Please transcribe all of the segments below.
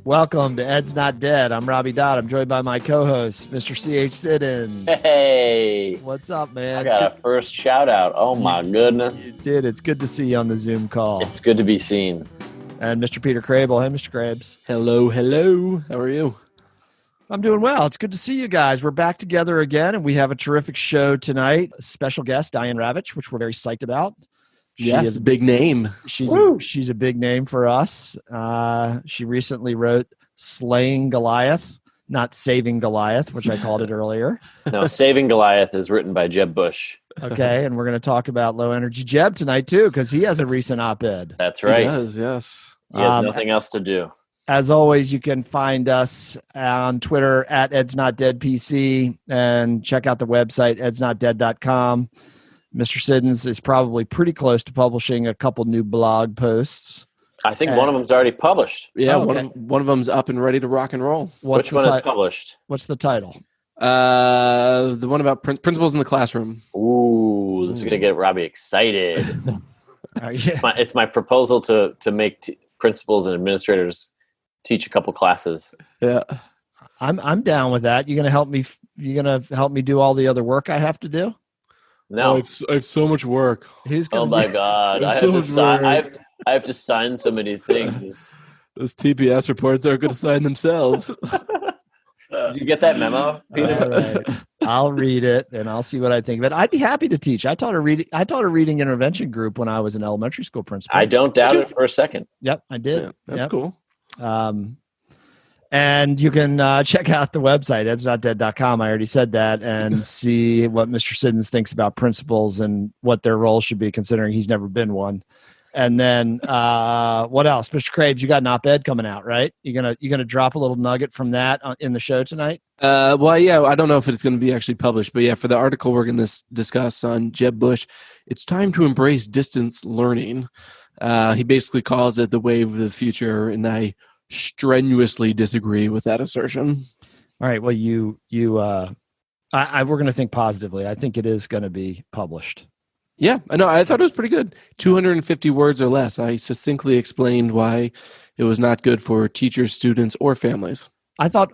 Welcome to Ed's Not Dead. I'm Robbie Dodd. I'm joined by my co-host, Mr. C.H. Siddons. Hey. What's up, man? I got a first shout out. Oh, my goodness. You did. It's good to see you on the Zoom call. It's good to be seen. And Mr. Peter Crable. Hey, Mr. Krabs. Hello. How are you? I'm doing well. It's good to see you guys. We're back together again, and we have a terrific show tonight. A special guest, Diane Ravitch, which we're very psyched about. Yes, big name. She's a big name for us. She recently wrote Slaying Goliath, not Saving Goliath, which I called it earlier. No, Saving Goliath is written by Jeb Bush. Okay, and we're going to talk about Low Energy Jeb tonight, too, because he has a recent op-ed. That's right. He does, yes. He has nothing else to do. As always, you can find us on Twitter at edsnotdeadpc and check out the website, edsnotdead.com. Mr. Siddons is probably pretty close to publishing a couple new blog posts. I think one of them's already published. Yeah, okay. one of them's up and ready to rock and roll. Which one is published? What's the title? The one about principles in the classroom. Ooh, this is going to get Robbie excited. Yeah. It's my proposal to make principals and administrators teach a couple classes. Yeah, I'm down with that. You gonna help me? You gonna help me do all the other work I have to do? No. I have so much work. Oh my God! I have to sign so many things. Those TPS reports aren't going to sign themselves. Did you get that memo, Peter? All right. I'll read it and I'll see what I think of it. I'd be happy to teach. I taught a reading intervention group when I was an elementary school principal. I don't doubt it for a second. Yep, I did. Yeah, that's cool. And you can check out the website, edsnotdead.com. I already said that, and see what Mr. Siddons thinks about principals and what their role should be, considering he's never been one. And then what else? Mr. Krabs, you got an op-ed coming out, right? You gonna drop a little nugget from that in the show tonight? Well, yeah, I don't know if it's going to be actually published, but yeah, for the article we're going to discuss on Jeb Bush, it's time to embrace distance learning. He basically calls it the wave of the future, and I strenuously disagree with that assertion. All right. Well, we're going to think positively. I think it is going to be published. Yeah, I know. I thought it was pretty good. 250 words or less. I succinctly explained why it was not good for teachers, students, or families. I thought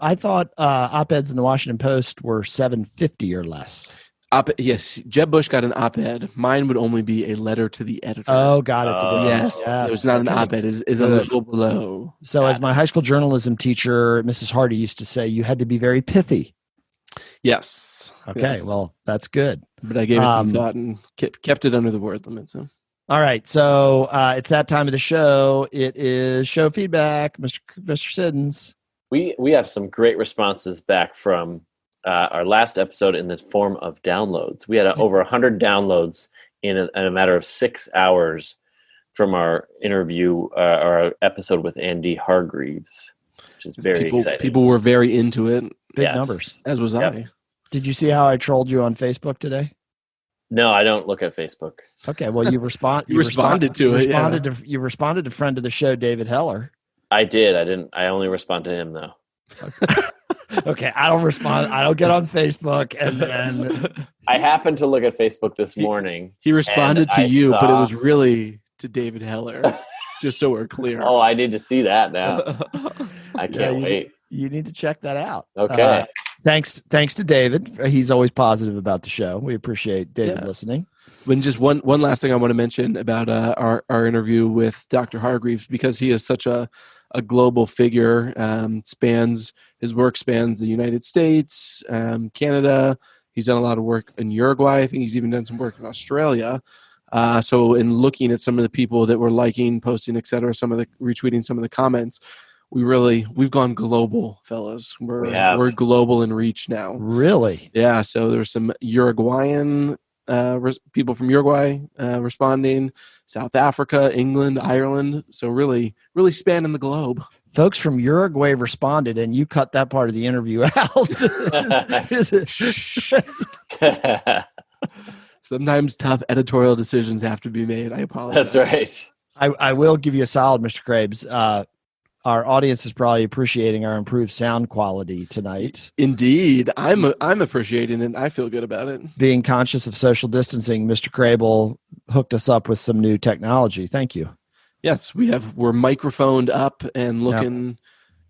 op-eds in the Washington Post were 750 or less. Yes, Jeb Bush got an op-ed. Mine would only be a letter to the editor. Oh, got it. Yes. So it's not an op-ed. It's a little below. So as my high school journalism teacher, Mrs. Hardy, used to say, you had to be very pithy. Yes. Okay, yes. Well, that's good. But I gave it some thought and kept it under the word limit. So. All right, so it's that time of the show. It is show feedback, Mr. Siddons. We have some great responses back from our last episode in the form of downloads. We had over 100 downloads in a matter of 6 hours from our interview, our episode with Andy Hargreaves, which is very exciting. People were very into it. Big numbers. As was I. Did you see how I trolled you on Facebook today? No, I don't look at Facebook. Okay, well, you responded to it. You responded to friend of the show, David Heller. I did. I didn't. I only respond to him, though. Okay, I don't respond. I don't get on Facebook, and then I happened to look at Facebook this morning. He responded to you, but it was really to David Heller. Just so we're clear. Oh, I need to see that now. I can't wait. You need to check that out. Okay. Thanks to David. He's always positive about the show. We appreciate David listening. When just one last thing I want to mention about our interview with Dr. Hargreaves, because he is such a global figure, his work spans the United States, Canada. He's done a lot of work in Uruguay. I think he's even done some work in Australia. So in looking at some of the people that were liking, posting, et cetera, retweeting some of the comments, we've gone global, fellas. We're global in reach now. Really? Yeah. So there's some Uruguayan people from Uruguay responding, South Africa, England, Ireland. So really, really spanning the globe. Folks from Uruguay responded, and you cut that part of the interview out. Sometimes tough editorial decisions have to be made. I apologize. That's right. I will give you a solid, Mr. Krabs. Our audience is probably appreciating our improved sound quality tonight. Indeed. I'm appreciating it. I feel good about it. Being conscious of social distancing, Mr. Crable hooked us up with some new technology. Thank you. Yes, we're microphoned up and looking. Yep.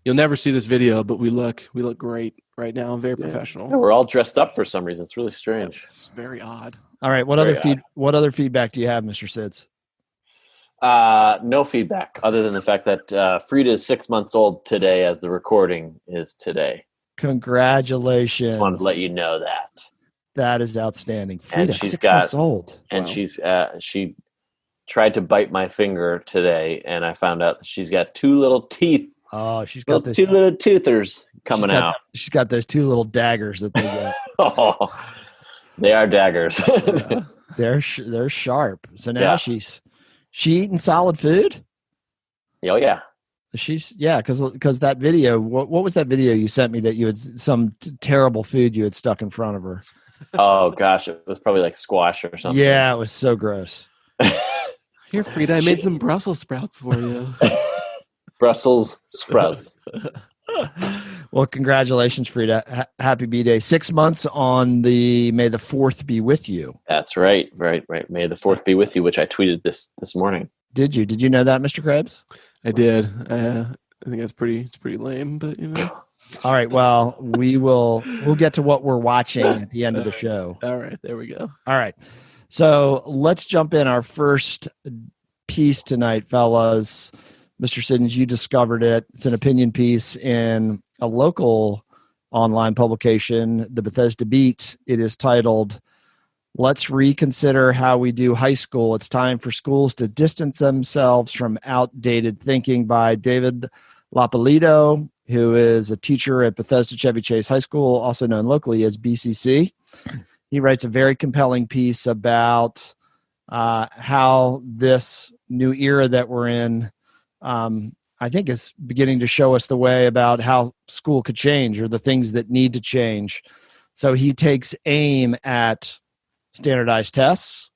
You'll never see this video, but we look great right now. Very professional. Yeah, we're all dressed up for some reason. It's really strange. It's very odd. All right. What other feedback do you have, Mr. Sids? No feedback other than the fact that Frida is 6 months old today, as the recording is today. Congratulations! Just wanted to let you know that. That is outstanding. Frida, 6 months old, and wow. She tried to bite my finger today, and I found out that she's got 2 little teeth. Oh, she's got two little toothers coming out. She's got those 2 little daggers that they get. Oh, they are daggers. They're sharp. So now she eating solid food? Oh yeah. Because that video. What was that video you sent me that you had some terrible food you had stuck in front of her? Oh gosh, it was probably like squash or something. Yeah, it was so gross. Here, Frida, I made some Brussels sprouts for you. Brussels sprouts. Well, congratulations, Frida. Happy B-Day. 6 months on May the 4th be with you. That's right. Right. May the 4th be with you, which I tweeted this morning. Did you? Did you know that, Mr. Krebs? I did. I think it's pretty lame, but you know. All right. Well, we'll get to what we're watching at the end of the show. All right. There we go. All right. So let's jump in. Our first piece tonight, fellas. Mr. Siddons, you discovered it. It's an opinion piece in a local online publication, the Bethesda Beat. It is titled, "Let's Reconsider How We Do High School. It's Time for Schools to Distance Themselves from Outdated Thinking," by David Lapalito, who is a teacher at Bethesda Chevy Chase High School, also known locally as BCC. He writes a very compelling piece about how this new era that we're in, I think, is beginning to show us the way about how school could change, or the things that need to change. So he takes aim at standardized tests,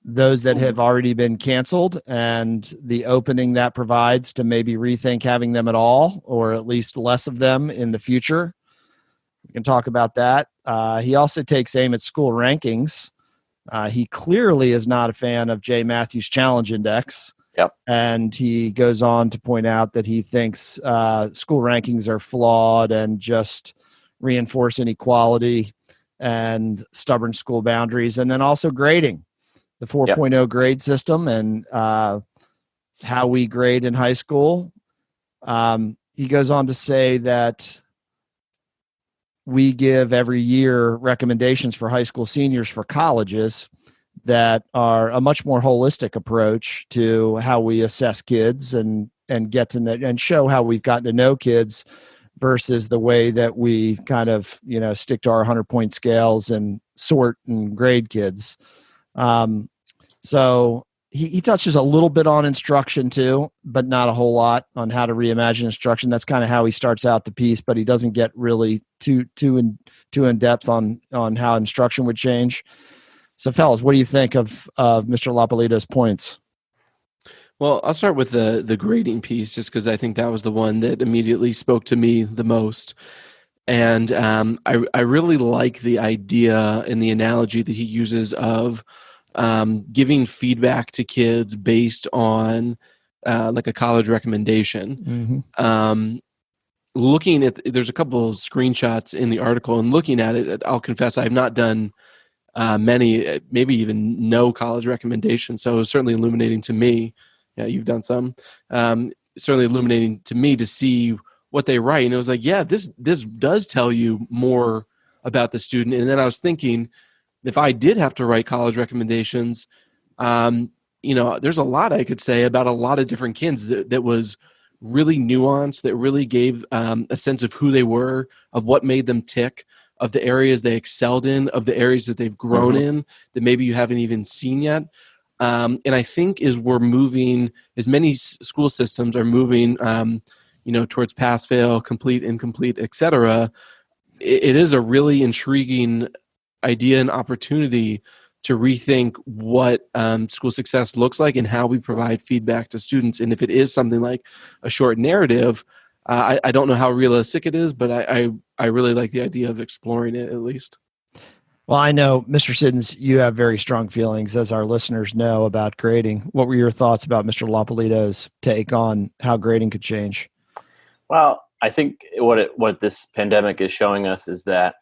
those that have already been canceled, and the opening that provides to maybe rethink having them at all, or at least less of them in the future. We can talk about that. He also takes aim at school rankings. He clearly is not a fan of Jay Matthews' Challenge Index. Yep. And he goes on to point out that he thinks school rankings are flawed and just reinforce inequality and stubborn school boundaries. And then also grading, the 4.0 grade system, and how we grade in high school. He goes on to say that we give every year recommendations for high school seniors for colleges that are a much more holistic approach to how we assess kids and get to know and show how we've gotten to know kids, versus the way that we kind of, stick to our 100-point scales and sort and grade kids. So he touches a little bit on instruction too, but not a whole lot on how to reimagine instruction. That's kind of how he starts out the piece, but he doesn't get really too in depth on how instruction would change. So, fellas, what do you think of Mr. Lapalito's points? Well, I'll start with the grading piece, just because I think that was the one that immediately spoke to me the most. And I really like the idea and the analogy that he uses of giving feedback to kids based on like a college recommendation. Mm-hmm. Looking at, there's a couple of screenshots in the article, and looking at it, I'll confess I have not done many, maybe even no college recommendations. So it was certainly illuminating to me. Yeah, you've done some. Certainly illuminating to me to see what they write. And it was like, yeah, this does tell you more about the student. And then I was thinking, if I did have to write college recommendations, there's a lot I could say about a lot of different kids that was really nuanced, that really gave a sense of who they were, of what made them tick, of the areas they excelled in, of the areas that they've grown in that maybe you haven't even seen yet. And I think as we're moving, as many school systems are moving, towards pass, fail, complete, incomplete, et cetera, it is a really intriguing idea and opportunity to rethink what school success looks like and how we provide feedback to students. And if it is something like a short narrative, I don't know how realistic it is, but I really like the idea of exploring it at least. Well, I know, Mr. Siddons, you have very strong feelings, as our listeners know, about grading. What were your thoughts about Mr. Lapolito's take on how grading could change? Well, I think what this pandemic is showing us is that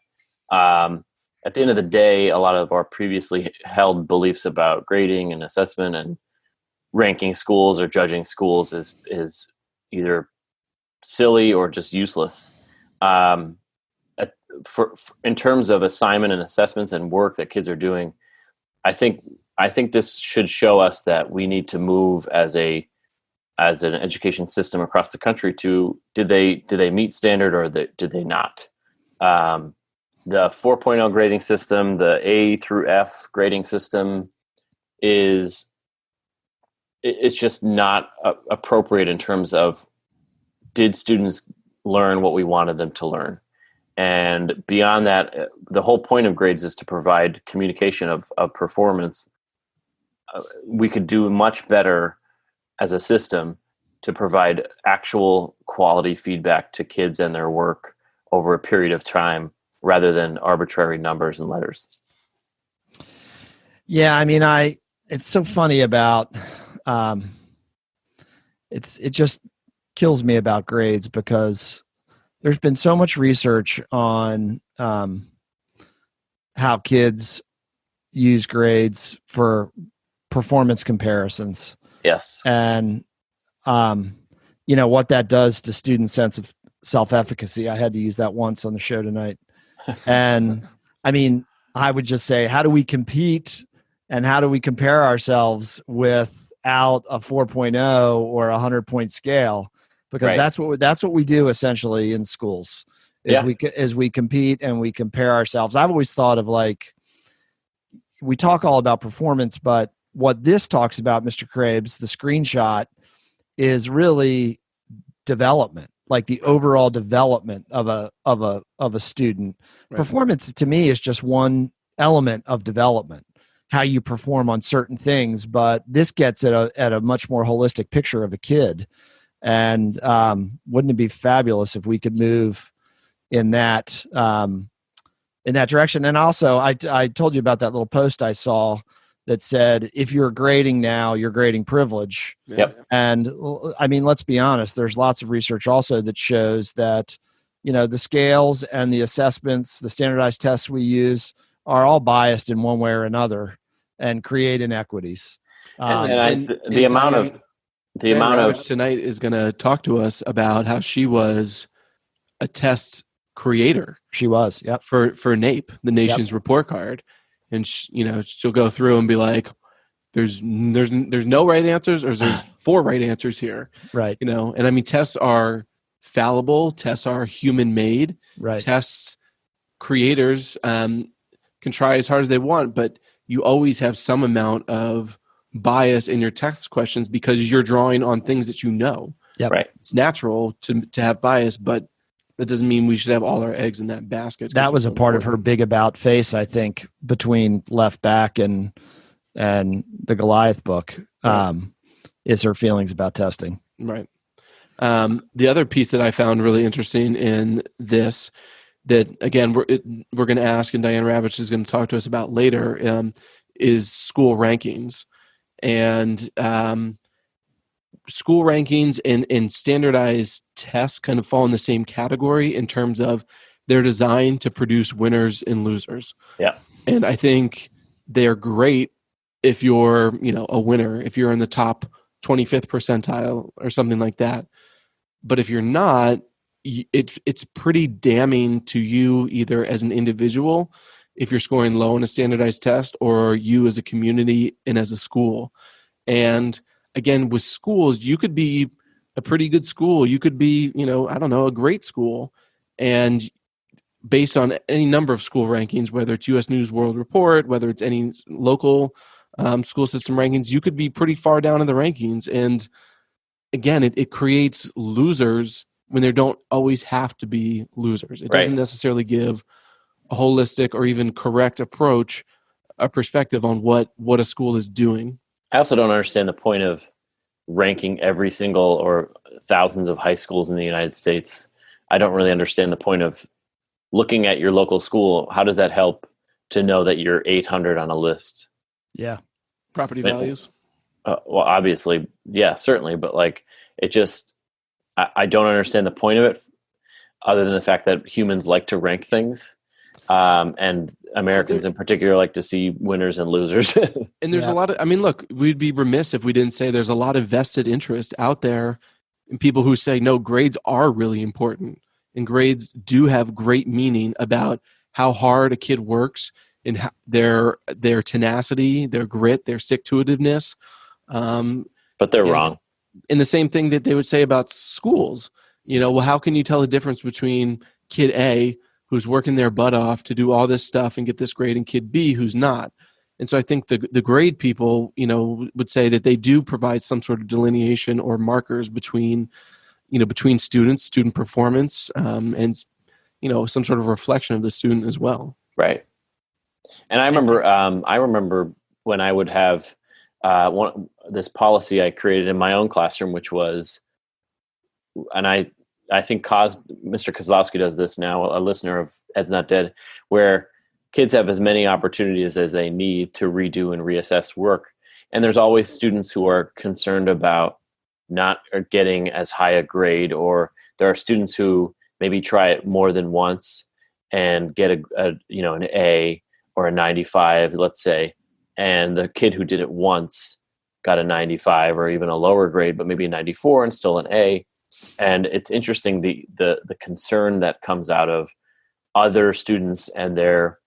at the end of the day, a lot of our previously held beliefs about grading and assessment and ranking schools or judging schools is either silly or just useless. In terms of assignment and assessments and work that kids are doing, I think this should show us that we need to move as an education system across the country to did they meet standard or did they not? The 4.0 grading system, the A through F grading system it's just not appropriate in terms of did students learn what we wanted them to learn. And beyond that, the whole point of grades is to provide communication of performance. We could do much better as a system to provide actual quality feedback to kids and their work over a period of time rather than arbitrary numbers and letters. Yeah, I mean, it's so funny about it just kills me about grades because there's been so much research on how kids use grades for performance comparisons. Yes. And, what that does to students' sense of self-efficacy. I had to use that once on the show tonight. And I mean, I would just say, how do we compete and how do we compare ourselves without a 4.0 or a 100-point scale? Because right. that's what we do essentially in schools is we compete and we compare ourselves. I've always thought of we talk all about performance, but what this talks about, Mr. Krabs, the screenshot, is really development, like the overall development of a student. Right. Performance to me is just one element of development, how you perform on certain things, but this gets at a much more holistic picture of a kid. And wouldn't it be fabulous if we could move in that direction? And also, I told you about that little post I saw that said, if you're grading now, you're grading privilege. Yep. And I mean, let's be honest, there's lots of research also that shows that, the scales and the assessments, the standardized tests we use are all biased in one way or another and create inequities. The amount of tonight is going to talk to us about how she was a test creator. She was, yep, for NAEP, the nation's report card, and she'll go through and be like, "There's no right answers, or there's 4 right answers here." Right. And I mean, tests are fallible. Tests are human made. Right. Tests creators can try as hard as they want, but you always have some amount of bias in your text questions because you're drawing on things that you know. Yep. Right. It's natural to have bias, but that doesn't mean we should have all our eggs in that basket. That was a part of her big about face, I think, between Left Back and the Goliath book, is her feelings about testing. Right. The other piece that I found really interesting in this, that again we're going to ask, and Diane Ravitch is going to talk to us about later, is school rankings. And school rankings and standardized tests kind of fall in the same category in terms of they're designed to produce winners and losers. Yeah. And I think they're great if you're, a winner, if you're in the top 25th percentile or something like that. But if you're not, it's pretty damning to you either as an individual, if you're scoring low on a standardized test, or you as a community and as a school. And again, with schools, you could be a pretty good school. You could be, a great school. And based on any number of school rankings, whether it's U.S. News World Report, whether it's any local school system rankings, you could be pretty far down in the rankings. And again, it creates losers when there don't always have to be losers. It doesn't necessarily give a holistic or even correct approach, a perspective on what a school is doing. I also don't understand the point of ranking every single or thousands of high schools in the United States. I don't really understand the point of looking at your local school. How does that help to know that you're 800 on a list. Yeah. Property values. Well, obviously, yeah, certainly. But like, it just, I don't understand the point of it other than the fact that humans like to rank things. And Americans in particular like to see winners and losers. And there's a lot of, I mean, look, we'd be remiss if we didn't say there's a lot of vested interest out there in people who say, no, grades are really important. And grades do have great meaning about how hard a kid works and how their tenacity, their grit, their stick-to-itiveness. But they're wrong. And the same thing that they would say about schools. You know, well, how can you tell the difference between kid A, who's working their butt off to do all this stuff and get this grade, and kid B, who's not? And so I think the grade people, you know, would say that they do provide some sort of delineation or markers between students, student performance, and, you know, some sort of reflection of the student as well. Right. And I remember when I would have this policy I created in my own classroom, which was, and I think Mr. Kozlowski does this now, a listener of Ed's Not Dead, where kids have as many opportunities as they need to redo and reassess work. And there's always students who are concerned about not getting as high a grade, or there are students who maybe try it more than once and get an A or a 95, let's say, and the kid who did it once got a 95 or even a lower grade, but maybe a 94 and still an A. And it's interesting the concern that comes out of other students and their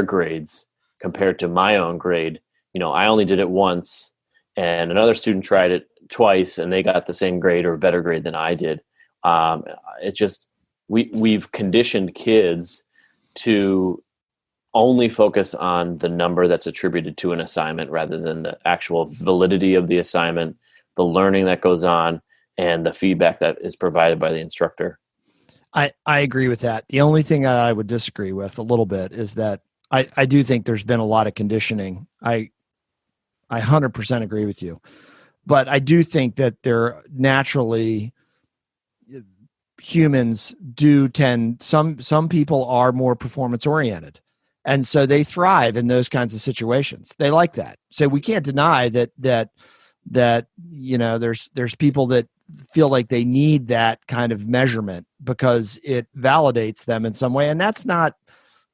grades compared to my own grade. You know, I only did it once, and another student tried it twice, and they got the same grade or better grade than I did. It just we've conditioned kids to only focus on the number that's attributed to an assignment rather than the actual validity of the assignment, the learning that goes on, and the feedback that is provided by the instructor. I agree with that. The only thing I would disagree with a little bit is that I do think there's been a lot of conditioning. I 100% agree with you. But I do think that there naturally humans do tend, some people are more performance oriented. And so they thrive in those kinds of situations. They like that. So we can't deny that you know, there's people that feel like they need that kind of measurement because it validates them in some way. And that's not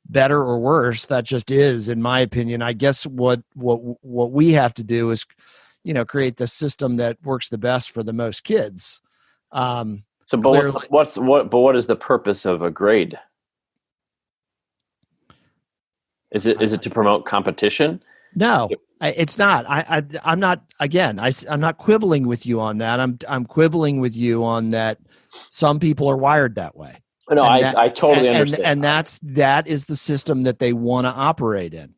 better or worse. That just is, in my opinion. I guess what we have to do is, you know, create the system that works the best for the most kids. But what is the purpose of a grade? Is it to promote competition? No, it's not. I'm not. Again, I'm not quibbling with you on that. I'm quibbling with you on that. Some people are wired that way. No, I totally understand. And that is the system that they want to operate in.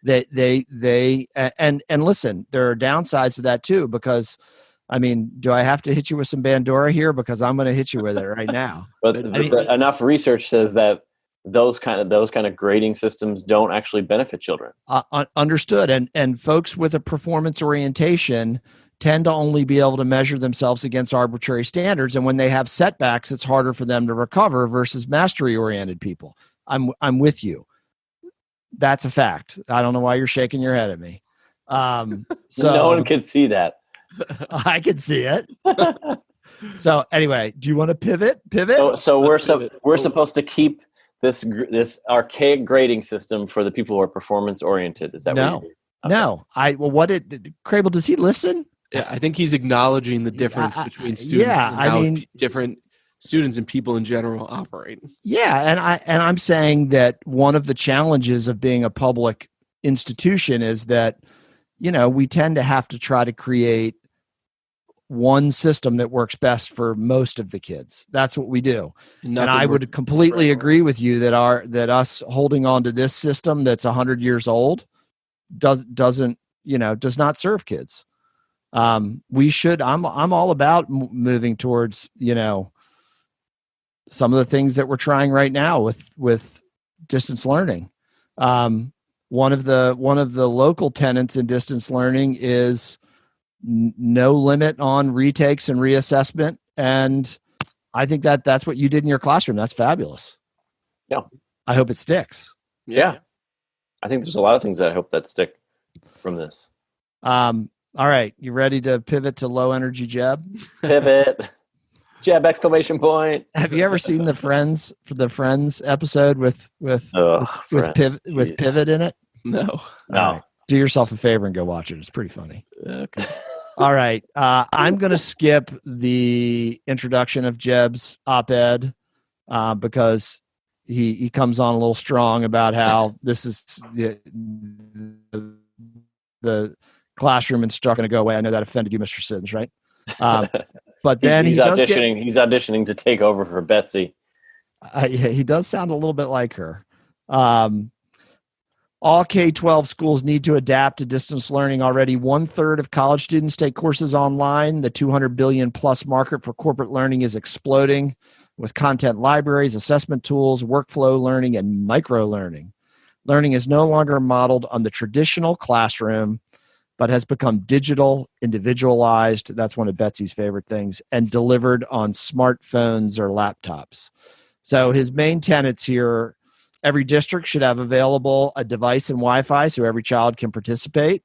And listen, there are downsides to that too, because I mean, do I have to hit you with some Bandura here? Because I'm going to hit you with it right now. But enough research says that those kind of grading systems don't actually benefit children. Understood. And folks with a performance orientation tend to only be able to measure themselves against arbitrary standards. And when they have setbacks, it's harder for them to recover versus mastery oriented people. I'm with you. That's a fact. I don't know why you're shaking your head at me. So no one can see that. I can see it. So anyway, do you want to pivot? So we're supposed to keep this archaic grading system for the people who are performance oriented. Is that what you do? No. Crable, does he listen? Yeah, I think he's acknowledging the difference between students and how different students and people in general operate. Yeah, and I'm saying that one of the challenges of being a public institution is that, you know, we tend to have to try to create one system that works best for most of the kids. That's what we do. And I would completely agree with you that us holding on to this system that's 100 years old does not serve kids. We should. I'm all about moving towards, you know, some of the things that we're trying right now with distance learning. One of the local tenets in distance learning is no limit on retakes and reassessment. And I think that's what you did in your classroom. That's fabulous. Yeah. I hope it sticks. Yeah. I think there's a lot of things that I hope that stick from this. All right, you ready to pivot to low energy Jeb? Pivot. Jeb exclamation point. Have you ever seen the Friends episode with Pivot in it? No. No. All right. Do yourself a favor and go watch it. It's pretty funny. Okay. All right. I'm going to skip the introduction of Jeb's op-ed because he comes on a little strong about how this is the classroom instructor going to go away. I know that offended you, Mr. Siddons, right? But then he's auditioning. He's auditioning to take over for Betsy. He does sound a little bit like her. All K-12 schools need to adapt to distance learning. Already 1/3 of college students take courses online. The $200 billion plus market for corporate learning is exploding with content libraries, assessment tools, workflow learning, and micro learning. Learning is no longer modeled on the traditional classroom, but has become digital, individualized. That's one of Betsy's favorite things, and delivered on smartphones or laptops. So his main tenets here: every district should have available a device and Wi-Fi so every child can participate.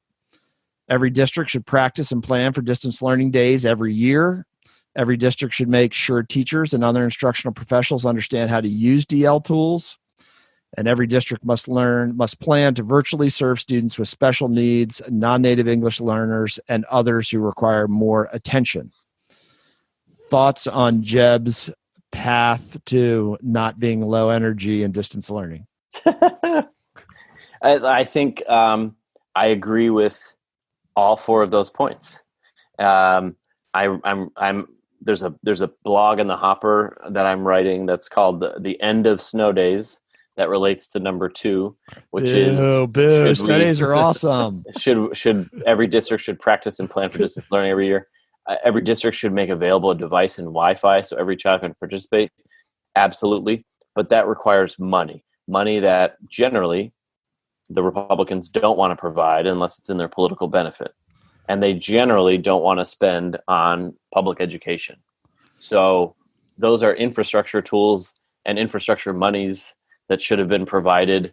Every district should practice and plan for distance learning days every year. Every district should make sure teachers and other instructional professionals understand how to use DL tools. And every district must plan to virtually serve students with special needs, non-native English learners, and others who require more attention. Thoughts on Jeb's path to not being low energy and distance learning? I think I agree with all four of those points. There's a blog in the hopper that I'm writing that's called the End of Snow Days, that relates to number 2, which is snow days are awesome. Should every district should practice and plan for distance learning every year? Every district should make available a device and Wi-Fi so every child can participate. Absolutely, but that requires money that generally the Republicans don't want to provide unless it's in their political benefit, and they generally don't want to spend on public education. So those are infrastructure tools and infrastructure monies that should have been provided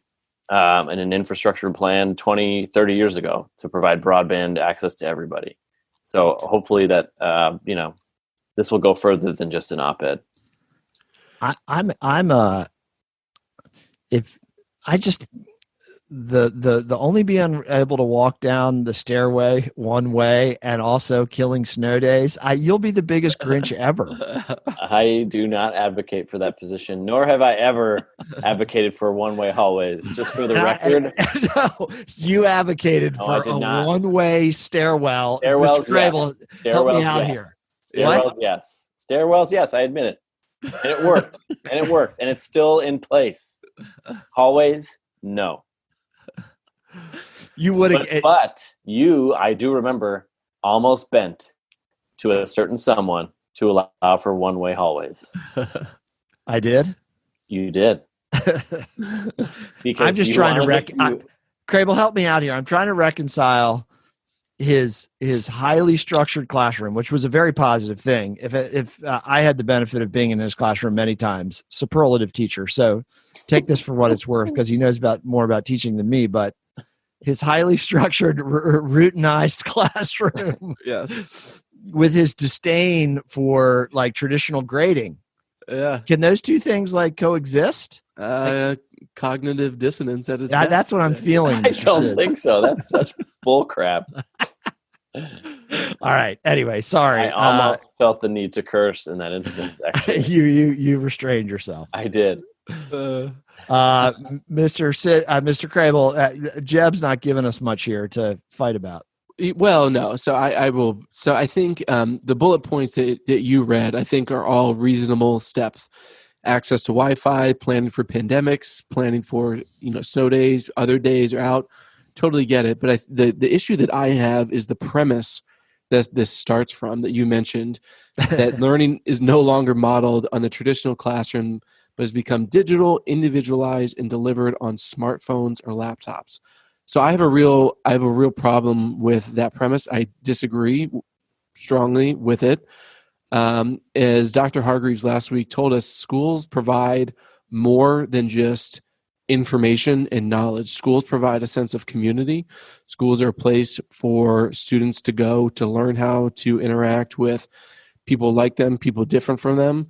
in an infrastructure plan 20, 30 years ago to provide broadband access to everybody. So hopefully that, this will go further than just an op-ed. The only being able to walk down the stairway one way and also killing snow days, you'll be the biggest Grinch ever. I do not advocate for that position, nor have I ever advocated for one-way hallways. Just for the record, no, you advocated for a one-way stairwell. Stairwells, Grable, yes. Help me out here. Stairwells, what? Yes. Stairwells, yes. I admit it, and it worked, and it's still in place. Hallways, no. You would have, but I do remember, almost bent to a certain someone to allow for one-way hallways. I did. You did. I'm just trying to Crable, help me out here. I'm trying to reconcile his highly structured classroom, which was a very positive thing. If I had the benefit of being in his classroom many times, superlative teacher. So take this for what it's worth, because he knows more about teaching than me. But his highly structured, routinized classroom, yes, with his disdain for like traditional grading. Yeah, can those two things like coexist? Cognitive dissonance at its best. That's what I'm feeling. I don't think so. That's such bull crap. All right. Anyway, sorry. I almost felt the need to curse in that instance. Actually, you restrained yourself. I did. Mr. Crable, Jeb's not giving us much here to fight about. Well, no. So I will. So I think the bullet points that you read, I think, are all reasonable steps. Access to Wi-Fi, planning for pandemics, planning for snow days, other days are out. Totally get it. But the issue that I have is the premise that this starts from, that you mentioned, that learning is no longer modeled on the traditional classroom, but has become digital, individualized, and delivered on smartphones or laptops. So I have a real problem with that premise. I disagree strongly with it. As Dr. Hargreaves last week told us, schools provide more than just information and knowledge. Schools provide a sense of community. Schools are a place for students to go to learn how to interact with people like them, people different from them.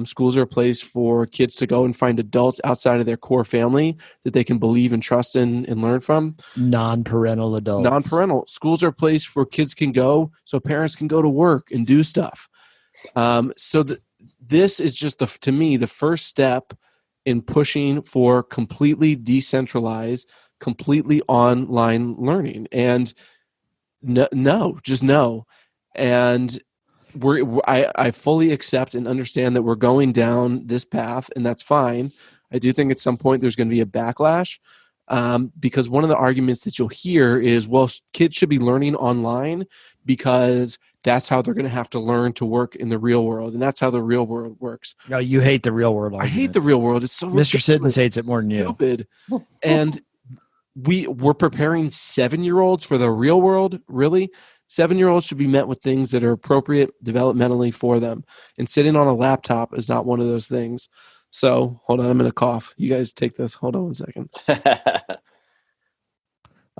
Schools are a place for kids to go and find adults outside of their core family that they can believe and trust in and learn from. Non-parental adults. Non-parental. Schools are a place where kids can go so parents can go to work and do stuff. This is just, to me, the first step in pushing for completely decentralized, completely online learning. And just no. And I fully accept and understand that we're going down this path, and that's fine. I do think at some point there's going to be a backlash because one of the arguments that you'll hear is, well, kids should be learning online because that's how they're going to have to learn to work in the real world, and that's how the real world works. No, you hate the real world argument. I hate the real world. It's so Mr. Siddons hates it more than you. Stupid. And we're preparing 7-year-olds for the real world, really? 7-year-olds should be met with things that are appropriate developmentally for them. And sitting on a laptop is not one of those things. So, hold on, I'm going to cough. You guys take this. Hold on 1 second.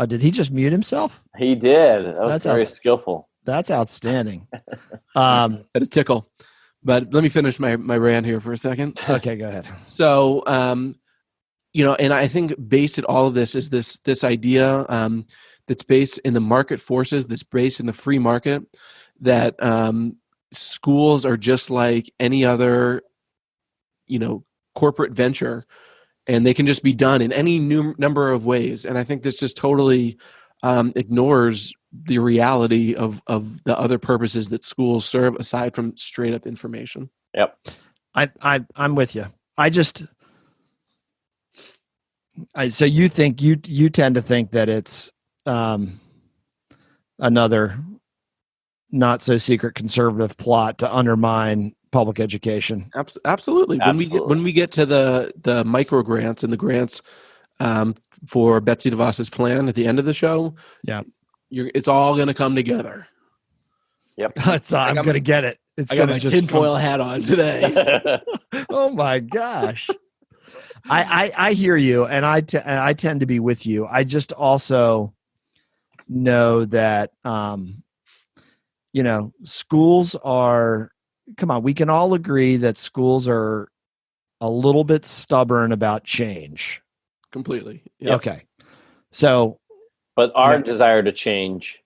Did he just mute himself? He did. That was very skillful. That's outstanding. Had a tickle. But let me finish my rant here for a second. Okay, go ahead. So, and I think based at all of this is this idea that's based in the market forces, that's based in the free market, that schools are just like any other, corporate venture, and they can just be done in any number of ways. And I think this just totally ignores the reality of the other purposes that schools serve aside from straight up information. Yep. I'm with you. So you think you tend to think that it's another not so secret conservative plot to undermine public education. Absolutely. When we get to the micro grants and the grants for Betsy DeVos's plan at the end of the show, yeah, it's all going to come together. Yep. I'm going to get it. I got my tinfoil hat on today. Oh my gosh. I hear you, and I tend to be with you. I just also know that, schools are, come on, we can all agree that schools are a little bit stubborn about change. Completely. Yes. Okay. So, but our desire to change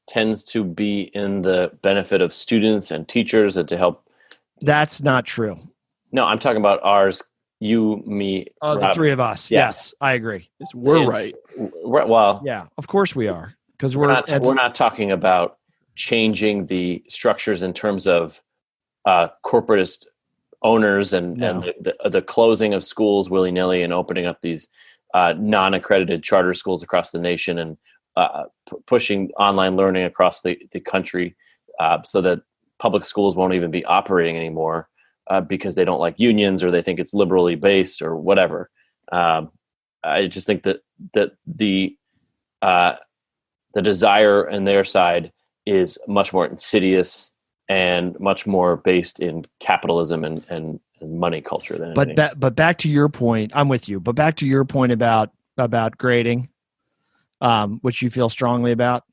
tends to be in the benefit of students and teachers and to help. That's not true. No, I'm talking about ours. You, me, the Rob. three of us. Yeah. Yes, I agree. We're right. Well, yeah, of course we are, because we're not talking about changing the structures in terms of corporatist owners and the closing of schools willy-nilly and opening up these non-accredited charter schools across the nation and pushing online learning across the country so that public schools won't even be operating anymore. Because they don't like unions or they think it's liberally based or whatever. I just think that the desire on their side is much more insidious and much more based in capitalism and money culture than anything. But back to your point, I'm with you. But back to your point about grading, which you feel strongly about,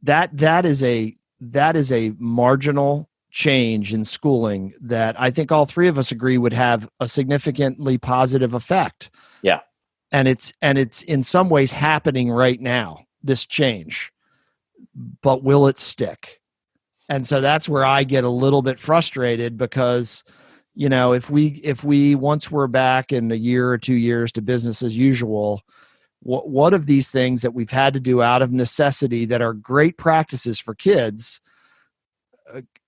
that is a marginal change in schooling that I think all three of us agree would have a significantly positive effect. Yeah. And it's in some ways happening right now, this change, but will it stick? And so that's where I get a little bit frustrated because, if we once we're back in a year or 2 years to business as usual, what of these things that we've had to do out of necessity that are great practices for kids,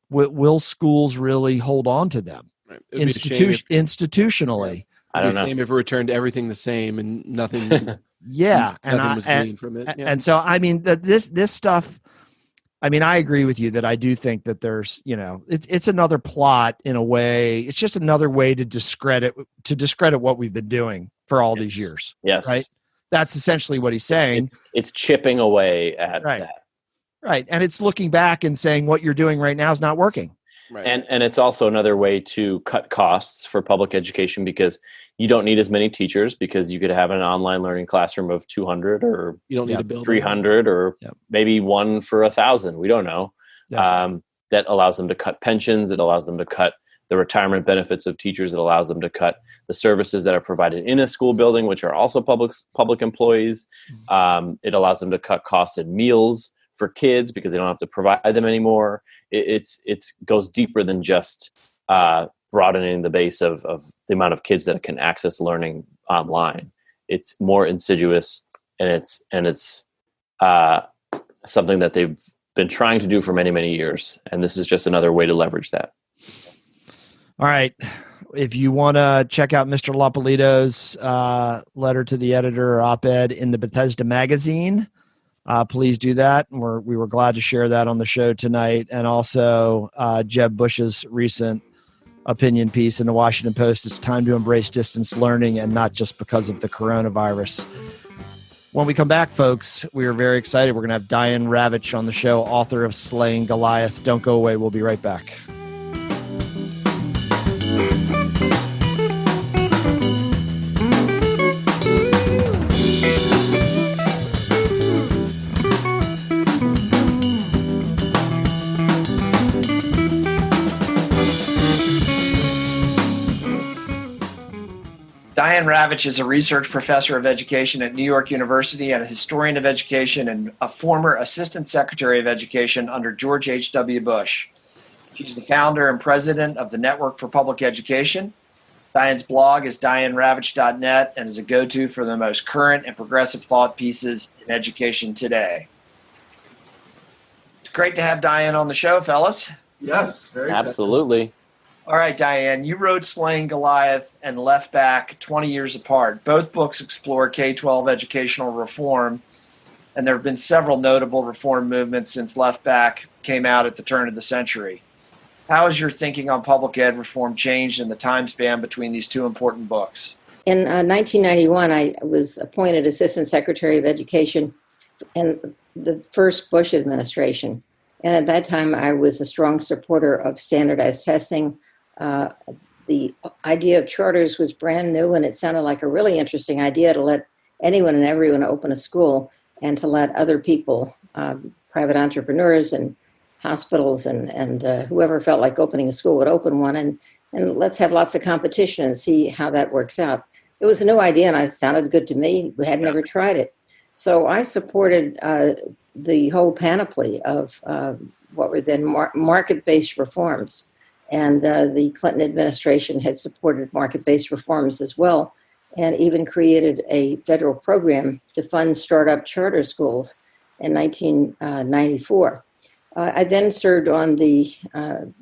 will schools really hold on to them? Right. Institutionally? I don't know. Same if it returned everything the same and nothing. Yeah, nothing was gleaned from it. Yeah. And so I mean this stuff. I mean, I agree with you that I do think that there's it's another plot in a way. It's just another way to discredit what we've been doing for all these years. Yes, right. That's essentially what he's saying. It's chipping away at that. Right. And it's looking back and saying what you're doing right now is not working. Right. And it's also another way to cut costs for public education, because you don't need as many teachers, because you could have an online learning classroom of 200 or You don't need a building. 300 or maybe one for 1,000. We don't know. That allows them to cut pensions. It allows them to cut the retirement benefits of teachers. It allows them to cut the services that are provided in a school building, which are also public employees. It allows them to cut costs in meals for kids because they don't have to provide them anymore. It goes deeper than just broadening the base of the amount of kids that can access learning online. It's more insidious, and it's something that they've been trying to do for many, many years. And this is just another way to leverage that. All right. If you want to check out Mr. Lapolito's letter to the editor or op-ed in the Bethesda magazine, please do that. We were glad to share that on the show tonight. And also Jeb Bush's recent opinion piece in the Washington Post, "It's time to embrace distance learning and not just because of the coronavirus." When we come back, folks, we are very excited. We're going to have Diane Ravitch on the show, author of Slaying Goliath. Don't go away. We'll be right back. Diane Ravitch is a research professor of education at New York University and a historian of education and a former assistant secretary of education under George H.W. Bush. She's the founder and president of the Network for Public Education. Diane's blog is dianeravitch.net and is a go-to for the most current and progressive thought pieces in education today. It's great to have Diane on the show, fellas. Yes, very absolutely. All right, Diane, you wrote Slaying Goliath and Left Back 20 years apart. Both books explore K-12 educational reform, and there have been several notable reform movements since Left Back came out at the turn of the century. How has your thinking on public ed reform changed in the time span between these two important books? In 1991, I was appointed Assistant Secretary of Education in the first Bush administration. And at that time, I was a strong supporter of standardized testing. The idea of charters was brand new, and it sounded like a really interesting idea to let anyone and everyone open a school and to let other people, private entrepreneurs and hospitals and whoever felt like opening a school would open one, and let's have lots of competition and see how that works out. It was a new idea, and it sounded good to me. We had never tried it. So I supported the whole panoply of what were then market-based reforms. And the Clinton administration had supported market-based reforms as well, and even created a federal program to fund startup charter schools in 1994. I then served on the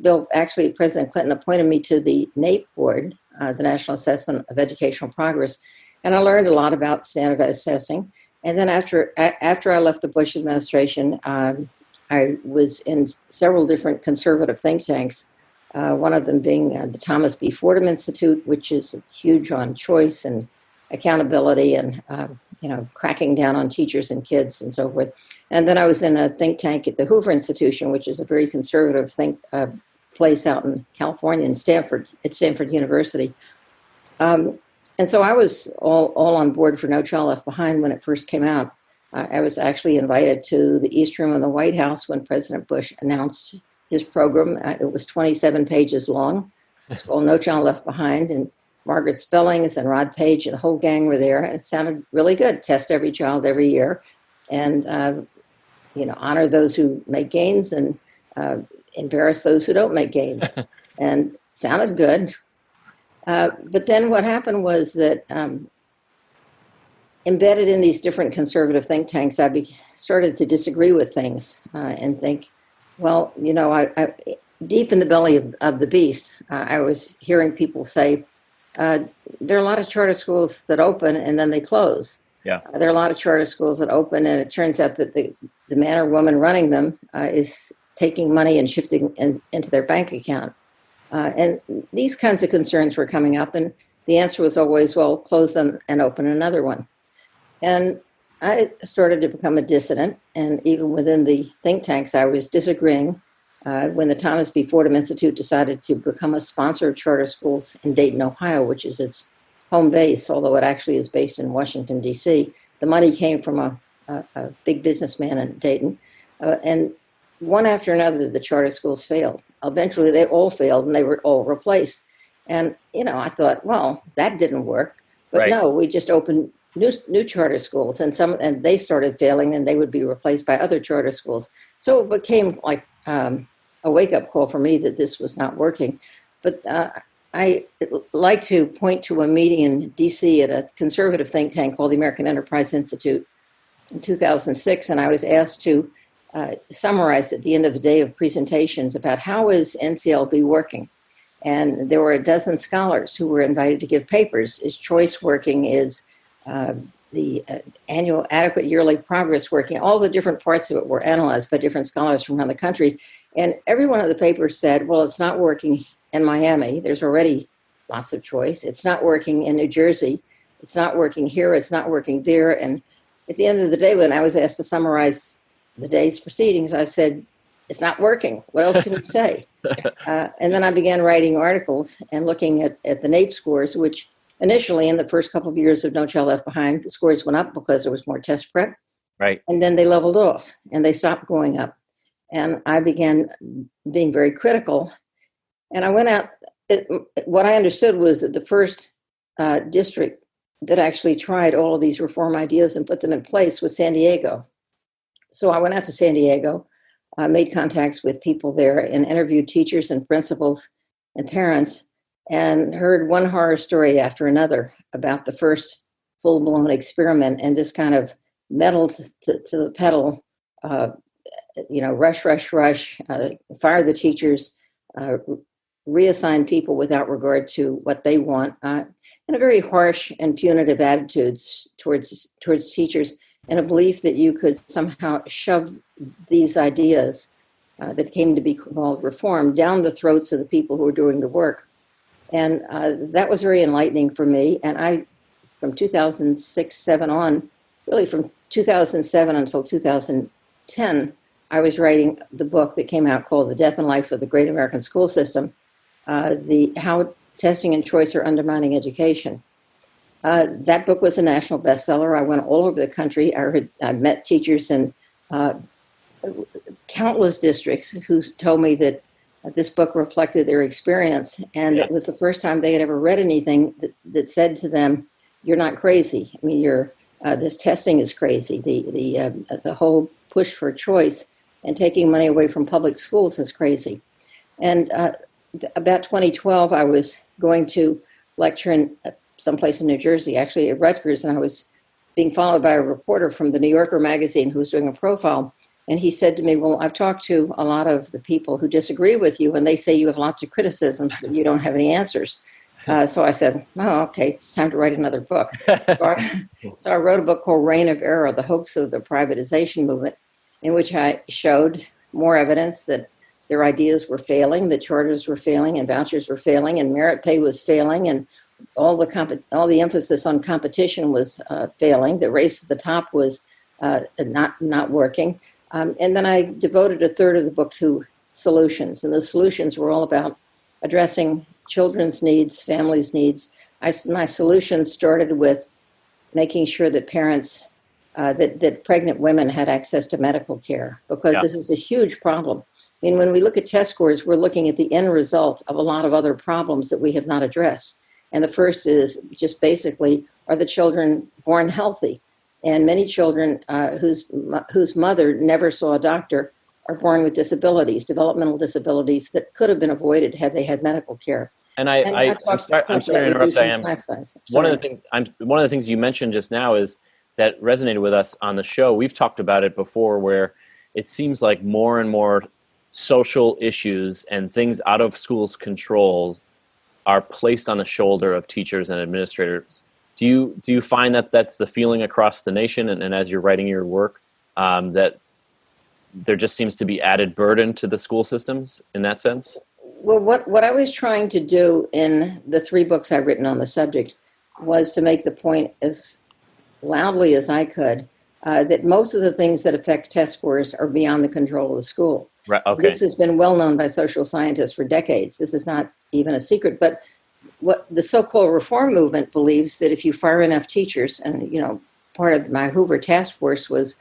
bill. Actually, President Clinton appointed me to the NAEP board, the National Assessment of Educational Progress, and I learned a lot about standardized testing. And then after I left the Bush administration, I was in several different conservative think tanks. One of them being the Thomas B. Fordham Institute, which is huge on choice and accountability and, cracking down on teachers and kids and so forth. And then I was in a think tank at the Hoover Institution, which is a very conservative place out in California at Stanford University. And so I was all on board for No Child Left Behind when it first came out. I was actually invited to the East Room of the White House when President Bush announced his program. It was 27 pages long. It's called No Child Left Behind, and Margaret Spellings and Rod Page and the whole gang were there, and it sounded really good. Test every child every year, and honor those who make gains and embarrass those who don't make gains. And sounded good. But then what happened was that embedded in these different conservative think tanks, I started to disagree with things and think, well, I deep in the belly of the beast, I was hearing people say, there are a lot of charter schools that open and then they close. Yeah. There are a lot of charter schools that open, and it turns out that the man or woman running them is taking money and shifting into their bank account. And these kinds of concerns were coming up, and the answer was always, well, close them and open another one. And I started to become a dissident, and even within the think tanks, I was disagreeing when the Thomas B. Fordham Institute decided to become a sponsor of charter schools in Dayton, Ohio, which is its home base, although it actually is based in Washington, D.C. The money came from a big businessman in Dayton. And one after another, the charter schools failed. Eventually, they all failed, and they were all replaced. And, I thought, well, that didn't work. But Right. no, we just opened new charter schools, and they started failing, and they would be replaced by other charter schools. So it became like a wake-up call for me that this was not working. But I like to point to a meeting in D.C. at a conservative think tank called the American Enterprise Institute in 2006, and I was asked to summarize at the end of the day of presentations about how is NCLB working. And there were a dozen scholars who were invited to give papers. Is choice working? Is the annual adequate yearly progress working? All the different parts of it were analyzed by different scholars from around the country. And every one of the papers said, well, it's not working in Miami. There's already lots of choice. It's not working in New Jersey. It's not working here. It's not working there. And at the end of the day, when I was asked to summarize the day's proceedings, I said, it's not working. What else can you say? And then I began writing articles and looking at the NAEP scores, which initially in the first couple of years of No Child Left Behind, the scores went up because there was more test prep. Right. And then they leveled off and they stopped going up. And I began being very critical. And I went out, what I understood was that the first district that actually tried all of these reform ideas and put them in place was San Diego. So I went out to San Diego, made contacts with people there and interviewed teachers and principals and parents and heard one horror story after another about the first full-blown experiment and this kind of metal to the pedal, rush, fire the teachers, reassign people without regard to what they want, and a very harsh and punitive attitudes towards teachers, and a belief that you could somehow shove these ideas that came to be called reform down the throats of the people who were doing the work. And that was very enlightening for me. And I, from 2006-7 on, really from 2007 until 2010, I was writing the book that came out called The Death and Life of the Great American School System, How Testing and Choice Are Undermining Education. That book was a national bestseller. I went all over the country. I met teachers in countless districts who told me that this book reflected their experience, and it was the first time they had ever read anything that said to them, "You're not crazy. I mean, this testing is crazy. The whole push for choice and taking money away from public schools is crazy." And about 2012, I was going to lecture in someplace in New Jersey, actually at Rutgers, and I was being followed by a reporter from the New Yorker magazine who was doing a profile. And he said to me, well, I've talked to a lot of the people who disagree with you, and they say you have lots of criticisms, but you don't have any answers. So I said, oh, okay, it's time to write another book. So I wrote a book called Reign of Error, The Hoax of the Privatization Movement, in which I showed more evidence that their ideas were failing, that charters were failing, and vouchers were failing, and merit pay was failing, and all the emphasis on competition was failing. The race at the top was not working. And then I devoted a third of the book to solutions. And the solutions were all about addressing children's needs, families' needs. My solutions started with making sure that parents, that pregnant women had access to medical care, because this is a huge problem. I mean, when we look at test scores, we're looking at the end result of a lot of other problems that we have not addressed. And the first is just basically, are the children born healthy? And many children whose mother never saw a doctor are born with disabilities, developmental disabilities that could have been avoided had they had medical care. And I'm sorry to interrupt, Diane. One of the things you mentioned just now is that resonated with us on the show. We've talked about it before, where it seems like more and more social issues and things out of schools' control are placed on the shoulder of teachers and administrators. Do you find that that's the feeling across the nation, and as you're writing your work, that there just seems to be added burden to the school systems in that sense? Well, what I was trying to do in the 3 books I've written on the subject was to make the point as loudly as I could that most of the things that affect test scores are beyond the control of the school. Right. Okay. This has been well known by social scientists for decades. This is not even a secret. But what the so-called reform movement believes that if you fire enough teachers, and part of my Hoover task force was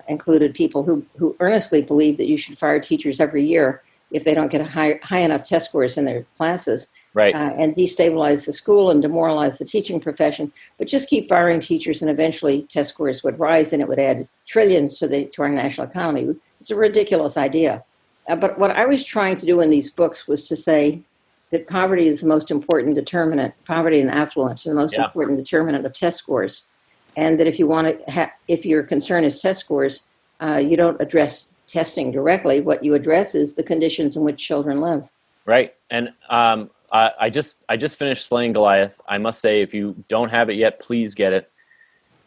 included people who earnestly believe that you should fire teachers every year if they don't get a high enough test scores in their classes, right, and destabilize the school and demoralize the teaching profession. But just keep firing teachers, and eventually test scores would rise, and it would add trillions to our national economy. It's a ridiculous idea. But what I was trying to do in these books was to say that poverty is the most important determinant. Poverty and affluence are the most important determinant of test scores, and that if you want to, if your concern is test scores, you don't address testing directly. What you address is the conditions in which children live. Right, and I just finished Slaying Goliath. I must say, if you don't have it yet, please get it.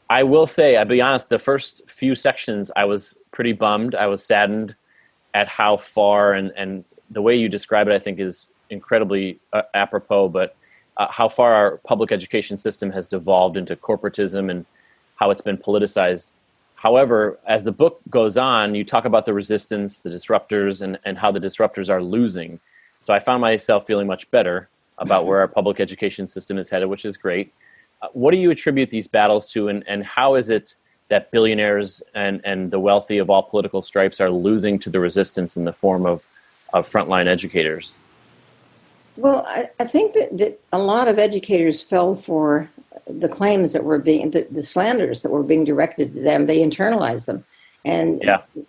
I will say, I'll be honest, the first few sections, I was pretty bummed. I was saddened at how far, and the way you describe it, I think, is incredibly apropos, but how far our public education system has devolved into corporatism and how it's been politicized. However, as the book goes on, you talk about the resistance, the disruptors, and how the disruptors are losing. So I found myself feeling much better about where our public education system is headed, which is great. What do you attribute these battles to, and how is it that billionaires and the wealthy of all political stripes are losing to the resistance in the form of frontline educators? Well, I think that a lot of educators fell for the claims that were being, the slanders that were being directed to them. They internalized them. And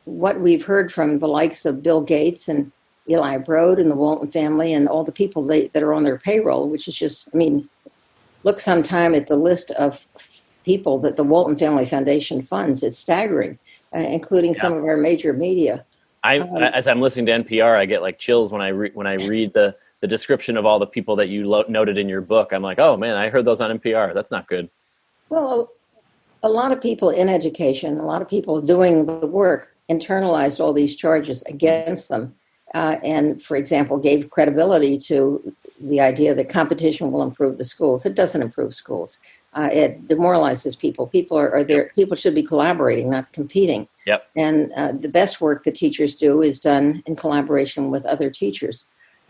what we've heard from the likes of Bill Gates and Eli Broad and the Walton family and all the people that are on their payroll, which is just, look sometime at the list of people that the Walton Family Foundation funds. It's staggering, including some of our major media. As I'm listening to NPR, I get like chills when I read the description of all the people that you noted in your book. I'm like, oh man, I heard those on NPR. That's not good. Well, a lot of people in education, a lot of people doing the work, internalized all these charges against them. And, for example, gave credibility to the idea that competition will improve the schools. It doesn't improve schools. It demoralizes people. People are there. People should be collaborating, not competing. Yep. And the best work that teachers do is done in collaboration with other teachers.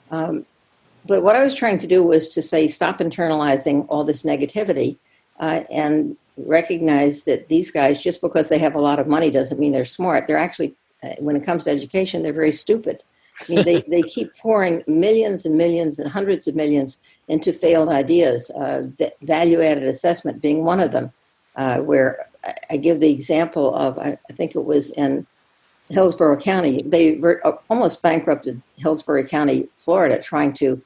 But what I was trying to do was to say, stop internalizing all this negativity and recognize that these guys, just because they have a lot of money doesn't mean they're smart. They're actually, when it comes to education, they're very stupid. They keep pouring millions and millions and hundreds of millions into failed ideas, value-added assessment being one of them, where I give the example of, I think it was in Hillsborough County. They almost bankrupted Hillsborough County, Florida, trying to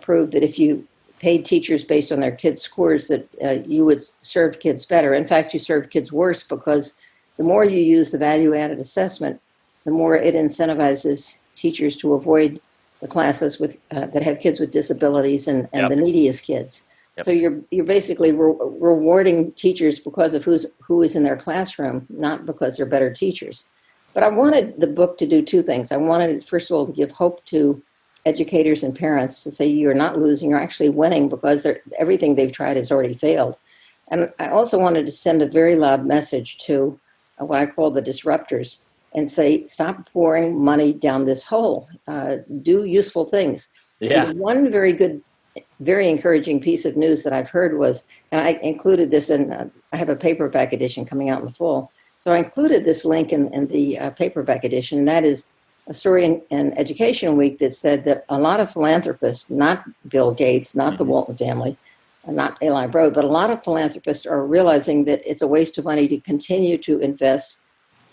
prove that if you paid teachers based on their kids' scores, that you would serve kids better. In fact, you serve kids worse, because the more you use the value-added assessment, the more it incentivizes teachers to avoid the classes with that have kids with disabilities and the neediest kids. Yep. So you're basically rewarding teachers because of who is in their classroom, not because they're better teachers. But I wanted the book to do two things. I wanted, first of all, to give hope to educators and parents, to say you're not losing, you're actually winning, because everything they've tried has already failed. And I also wanted to send a very loud message to what I call the disruptors, and say, stop pouring money down this hole. Do useful things. Yeah. And one very good, very encouraging piece of news that I've heard was, and I included this in, I have a paperback edition coming out in the fall. So I included this link in the paperback edition, and that is a story in Education Week that said that a lot of philanthropists, not Bill Gates, not the Walton family, not Eli Broad, but a lot of philanthropists are realizing that it's a waste of money to continue to invest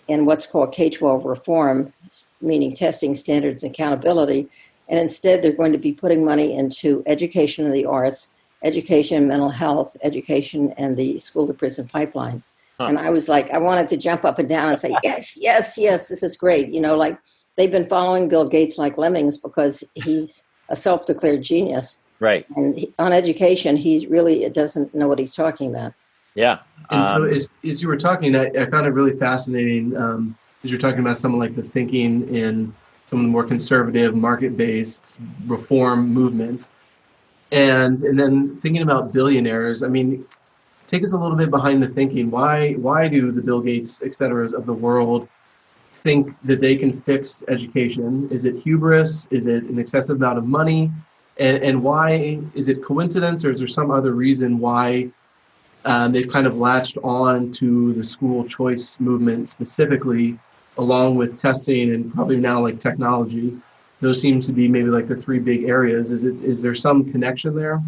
in what's called K-12 reform, meaning testing, standards, and accountability. And instead, they're going to be putting money into education and the arts, education and mental health, education and the school-to-prison pipeline. Huh. And I was like, I wanted to jump up and down and say, yes, yes, yes, this is great. Like they've been following Bill Gates like lemmings because he's a self-declared genius. Right. And on education, he really doesn't know what he's talking about. Yeah. And so as you were talking, I found it really fascinating as you're talking about some of like the thinking in some of the more conservative market-based reform movements. And then thinking about billionaires, take us a little bit behind the thinking. Why do the Bill Gates, et cetera, of the world think that they can fix education? Is it hubris? Is it an excessive amount of money? And why? Is it coincidence, or is there some other reason why they've kind of latched on to the school choice movement specifically, along with testing and probably now like technology? Those seem to be maybe like the three big areas. Is there some connection there?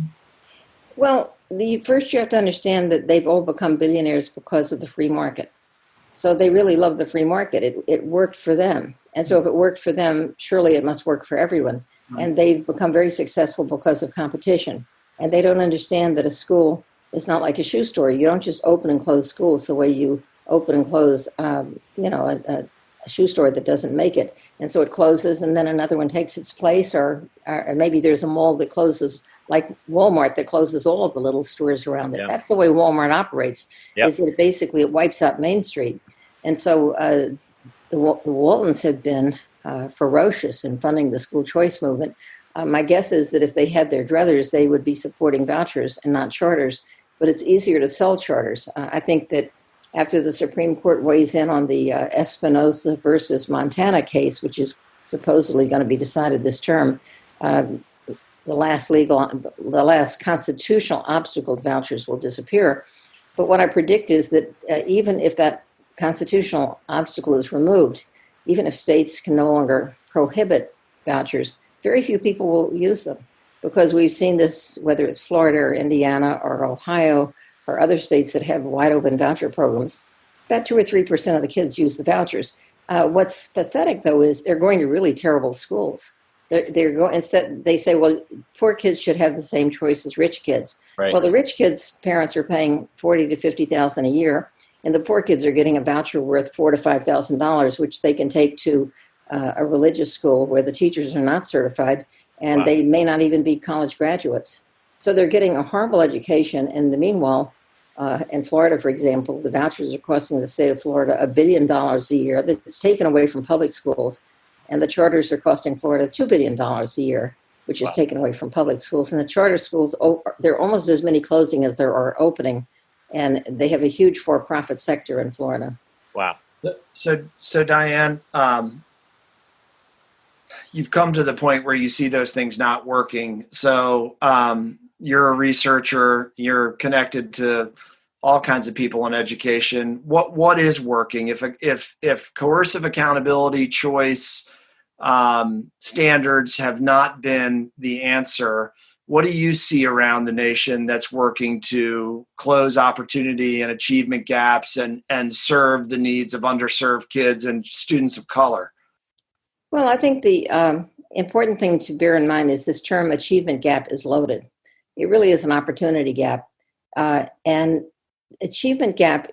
Well, first you have to understand that they've all become billionaires because of the free market. So they really love the free market. It worked for them. And so if it worked for them, surely it must work for everyone. Right. And they've become very successful because of competition. And they don't understand that a school is not like a shoe store. You don't just open and close schools the way you open and close, a shoe store that doesn't make it. And so it closes and then another one takes its place, or maybe there's a mall that closes, like Walmart, that closes all of the little stores around it. Yep. That's the way Walmart operates, is that basically it wipes out Main Street. And so the Waltons have been ferocious in funding the school choice movement. My guess is that if they had their druthers, they would be supporting vouchers and not charters, but it's easier to sell charters. I think that after the Supreme Court weighs in on the Espinosa versus Montana case, which is supposedly going to be decided this term, the last constitutional obstacle to vouchers will disappear. But what I predict is that even if that constitutional obstacle is removed, even if states can no longer prohibit vouchers, very few people will use them, because we've seen this, whether it's Florida or Indiana or Ohio or other states that have wide open voucher programs. About 2 or 3% of the kids use the vouchers. What's pathetic, though, is they're going to really terrible schools. They're going, instead, they say, well, poor kids should have the same choice as rich kids. Right. Well, the rich kids' parents are paying $40,000 to $50,000 a year, and the poor kids are getting a voucher worth $4,000 to $5,000, which they can take to a religious school where the teachers are not certified, and they may not even be college graduates. So they're getting a horrible education. In the meanwhile, in Florida, for example, the vouchers are costing the state of Florida $1 billion a year. That's taken away from public schools. And the charters are costing Florida $2 billion a year, which is taken away from public schools. And the charter schools, there are almost as many closing as there are opening. And they have a huge for-profit sector in Florida. Wow. So Diane, you've come to the point where you see those things not working. So you're a researcher, you're connected to all kinds of people in education. What is working? If coercive accountability, choice, standards have not been the answer, what do you see around the nation that's working to close opportunity and achievement gaps and serve the needs of underserved kids and students of color? Well, I think the important thing to bear in mind is this term achievement gap is loaded. It really is an opportunity gap. And achievement gap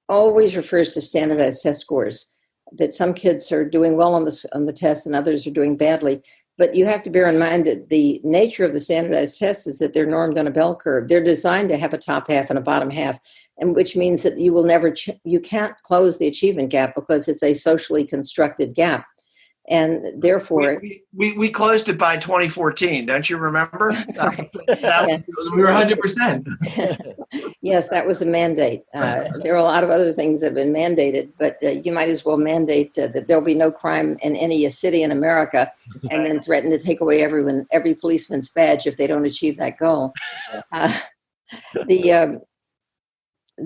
always refers to standardized test scores, that some kids are doing well on the test and others are doing badly. But you have to bear in mind that the nature of the standardized tests is that they're normed on a bell curve. They're designed to have a top half and a bottom half, and which means that you will never, you can't close the achievement gap because it's a socially constructed gap. And therefore, we closed it by 2014. Don't you remember? We were 100%. Yes, that was a mandate. There are a lot of other things that have been mandated, but you might as well mandate that there'll be no crime in any city in America, and then threaten to take away every policeman's badge if they don't achieve that goal. The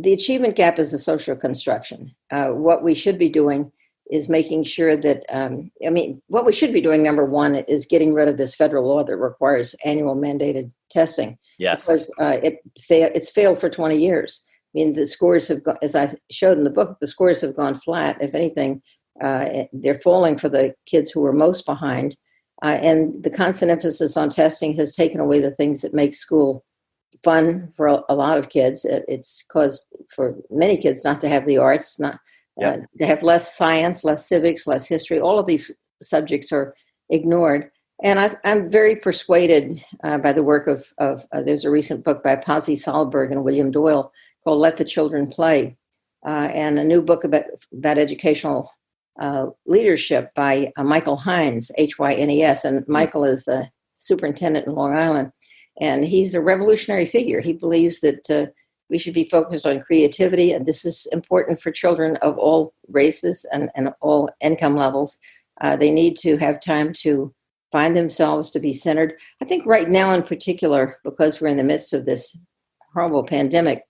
achievement gap is a social construction. What we should be doing is making sure that, what we should be doing, number one, is getting rid of this federal law that requires annual mandated testing. Yes. Because it's failed for 20 years. I mean, the scores have gone, as I showed in the book, the scores have gone flat. If anything, they're falling for the kids who are most behind. And the constant emphasis on testing has taken away the things that make school fun for a lot of kids. It's caused for many kids not to have the arts, to have less science, less civics, less history. All of these subjects are ignored. And I'm very persuaded by the work of there's a recent book by Pazzi Sahlberg and William Doyle called Let the Children Play, and a new book about educational leadership by Michael Hines, Hynes. And Michael is a superintendent in Long Island. And he's a revolutionary figure. He believes that We should be focused on creativity, and this is important for children of all races and all income levels. They need to have time to find themselves, to be centered. I think right now in particular, because we're in the midst of this horrible pandemic,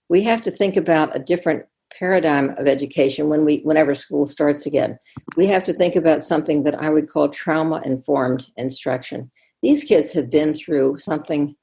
we have to think about a different paradigm of education whenever school starts again. We have to think about something that I would call trauma-informed instruction. These kids have been through something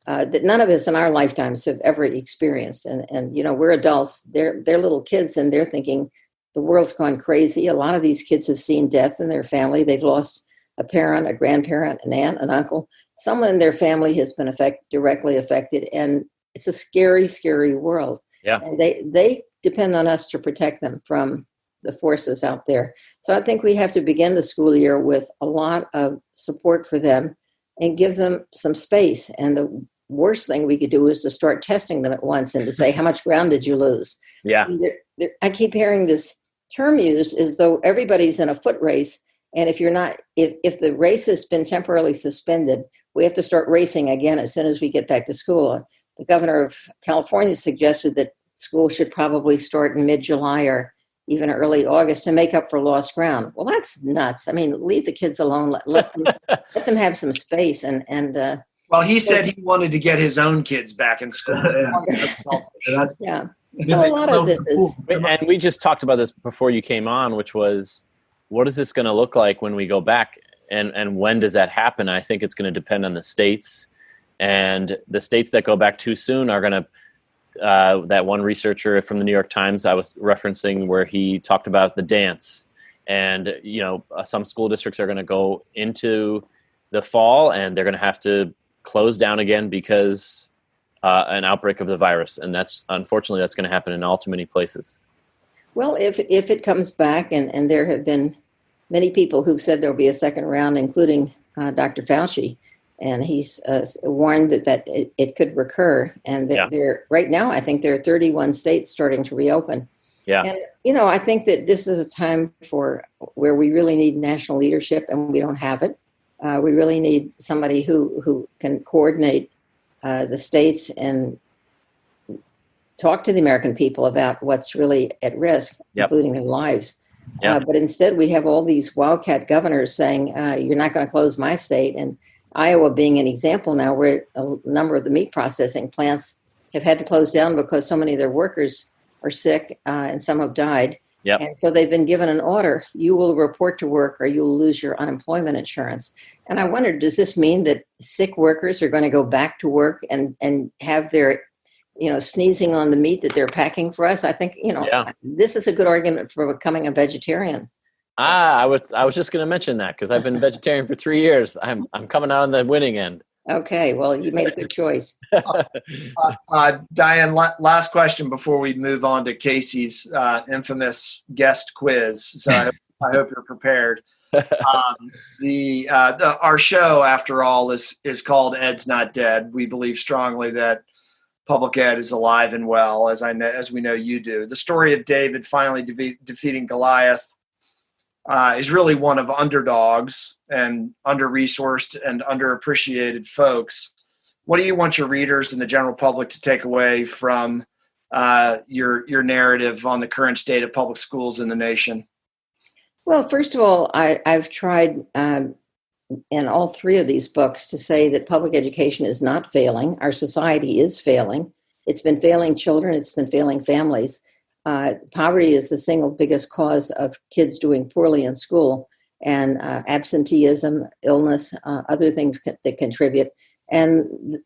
that none of us in our lifetimes have ever experienced. And we're adults, they're little kids, and they're thinking the world's gone crazy. A lot of these kids have seen death in their family. They've lost a parent, a grandparent, an aunt, an uncle. Someone in their family has been directly affected, and it's a scary, scary world. Yeah. And they depend on us to protect them from the forces out there. So I think we have to begin the school year with a lot of support for them and give them some space. And the worst thing we could do is to start testing them at once and to say, how much ground did you lose? Yeah. I keep hearing this term used as though everybody's in a foot race. And if the race has been temporarily suspended, we have to start racing again as soon as we get back to school. The governor of California suggested that school should probably start in mid-July or even early August to make up for lost ground. Well, that's nuts. I mean, leave the kids alone. Let them have some space. Well, he said he wanted to get his own kids back in school. Yeah. Well, a lot of this is. And we just talked about this before you came on, which was, what is this going to look like when we go back? And when does that happen? I think it's going to depend on the states. And the states that go back too soon are going to, that one researcher from the New York Times I was referencing, where he talked about the dance. And, some school districts are going to go into the fall and they're going to have to close down again because an outbreak of the virus. And unfortunately, that's going to happen in all too many places. Well, if it comes back, and there have been many people who've said there'll be a second round, including Dr. Fauci, and he's warned that it could recur. And right now, I think there are 31 states starting to reopen. Yeah. And, I think that this is a time where we really need national leadership, and we don't have it. We really need somebody who can coordinate the states and talk to the American people about what's really at risk, including their lives. But instead, we have all these wildcat governors saying, you're not going to close my state. And Iowa being an example now, where a number of the meat processing plants have had to close down because so many of their workers are sick and some have died. Yep. And so they've been given an order: you will report to work or you'll lose your unemployment insurance. And I wondered, does this mean that sick workers are going to go back to work and have their, sneezing on the meat that they're packing for us? I think, this is a good argument for becoming a vegetarian. I was just going to mention that because I've been vegetarian for 3 years. I'm coming out on the winning end. Okay, well, you made a good choice. Diane, last question before we move on to Casey's infamous guest quiz. So I hope you're prepared. Our show, after all, is called Ed's Not Dead. We believe strongly that public ed is alive and well, as we know you do. The story of David finally defeating Goliath is really one of underdogs and under-resourced and underappreciated folks. What do you want your readers and the general public to take away from your narrative on the current state of public schools in the nation? Well, first of all, I've tried in all three of these books to say that public education is not failing. Our society is failing. It's been failing children. It's been failing families. Poverty is the single biggest cause of kids doing poorly in school, and absenteeism, illness, other things that contribute. And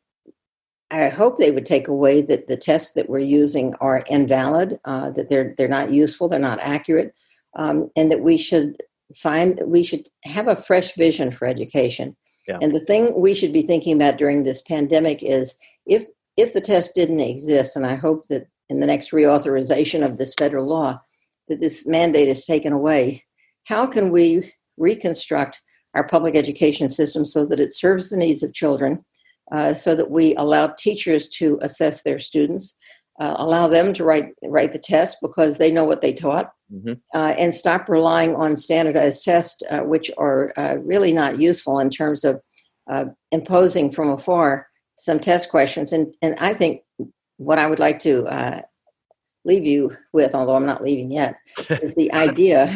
I hope they would take away that the tests that we're using are invalid, that they're not useful, they're not accurate, and that we should have a fresh vision for education. Yeah. And the thing we should be thinking about during this pandemic is if the test didn't exist, and I hope that in the next reauthorization of this federal law, that this mandate is taken away, how can we reconstruct our public education system so that it serves the needs of children, so that we allow teachers to assess their students, allow them to write the test because they know what they taught, and stop relying on standardized tests, which are really not useful in terms of imposing from afar some test questions. And I think what I would like to leave you with, although I'm not leaving yet, is the idea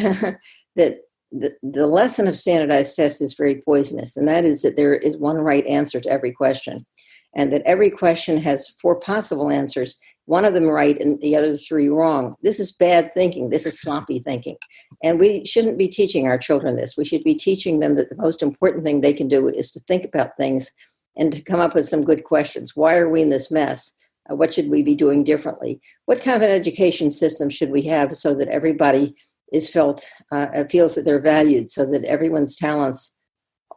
that the lesson of standardized tests is very poisonous, and that is that there is one right answer to every question, and that every question has 4 possible answers, one of them right and the other 3 wrong. This is bad thinking. This is sloppy thinking. And we shouldn't be teaching our children this. We should be teaching them that the most important thing they can do is to think about things and to come up with some good questions. Why are we in this mess? What should we be doing differently? What kind of an education system should we have so that everybody is feels that they're valued, so that everyone's talents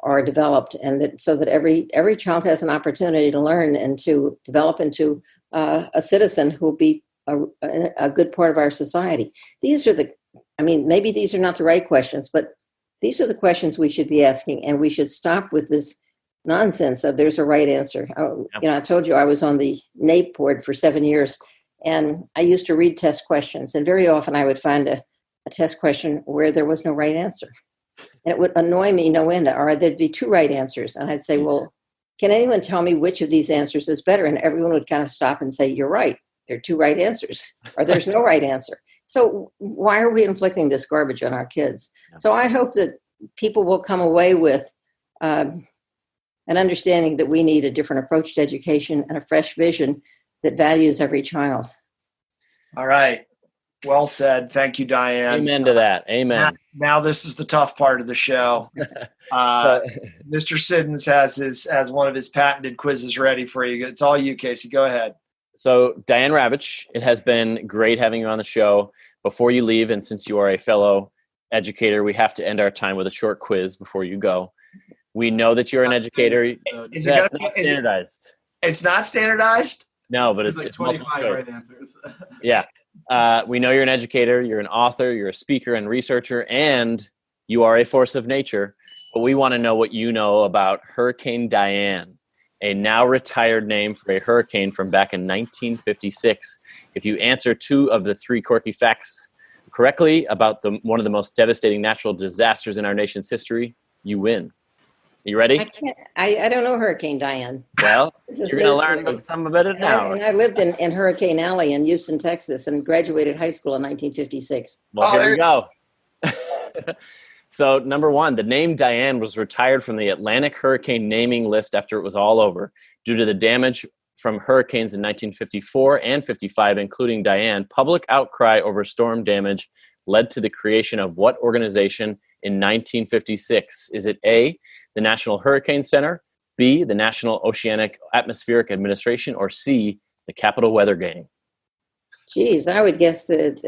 are developed, and that so that every child has an opportunity to learn and to develop into a citizen who will be a good part of our society. These are maybe these are not the right questions, but these are the questions we should be asking, and we should stop with this nonsense of there's a right answer. I told you I was on the NAEP board for 7 years, and I used to read test questions, and very often I would find a test question where there was no right answer. And it would annoy me no end, or there'd be 2 right answers. And I'd say, well, can anyone tell me which of these answers is better? And everyone would kind of stop and say, you're right. There are 2 right answers, or there's no right answer. So why are we inflicting this garbage on our kids? So I hope that people will come away with an understanding that we need a different approach to education and a fresh vision that values every child. All right. Well said. Thank you, Diane. Amen to that. Amen. Now this is the tough part of the show. Mr. Siddons has one of his patented quizzes ready for you. It's all you, Casey. Go ahead. So, Diane Ravitch, it has been great having you on the show. Before you leave, and since you are a fellow educator, we have to end our time with a short quiz before you go. We know that you're an educator. It's not standardized. It's not standardized? No, but it's like 25 right answers. Yeah. We know you're an educator, you're an author, you're a speaker and researcher, and you are a force of nature. But we want to know what you know about Hurricane Diane, a now retired name for a hurricane from back in 1956. If you answer 2 of the 3 quirky facts correctly about one of the most devastating natural disasters in our nation's history, you win. You ready? I don't know Hurricane Diane. Well, you're going to learn some about it now. And I lived in Hurricane Alley in Houston, Texas, and graduated high school in 1956. Well, here we go. So, number 1, the name Diane was retired from the Atlantic hurricane naming list after it was all over due to the damage from hurricanes in 1954 and 55, including Diane. Public outcry over storm damage led to the creation of what organization in 1956? Is it A, the National Hurricane Center, B, the National Oceanic Atmospheric Administration, or C, the Capital Weather Gang? Geez, I would guess that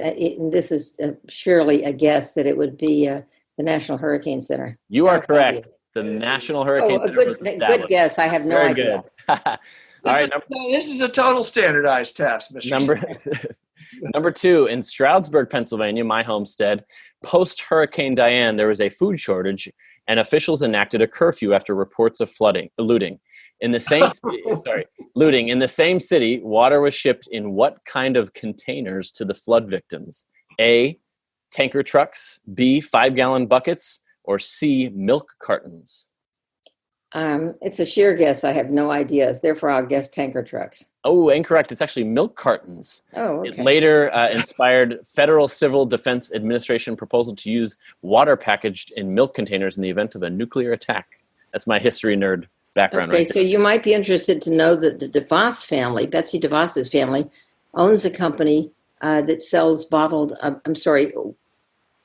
this is surely a guess that it would be the National Hurricane Center. You are correct. Obvious. The National Hurricane Center was established. Good guess. I have no idea. All right. This is a total standardized test, Mr. Number 2, in Stroudsburg, Pennsylvania, my homestead, post-Hurricane Diane, there was a food shortage, and officials enacted a curfew after reports of looting. In the same looting. In the same city, water was shipped in what kind of containers to the flood victims? A, tanker trucks, B, 5-gallon buckets, or C, milk cartons? It's a sheer guess. I have no ideas. Therefore, I'll guess tanker trucks. Oh, incorrect. It's actually milk cartons. Oh, okay. It later inspired Federal Civil Defense Administration proposal to use water packaged in milk containers in the event of a nuclear attack. That's my history nerd background. Okay, right so there. You might be interested to know that the DeVos family, Betsy DeVos's family, owns a company that sells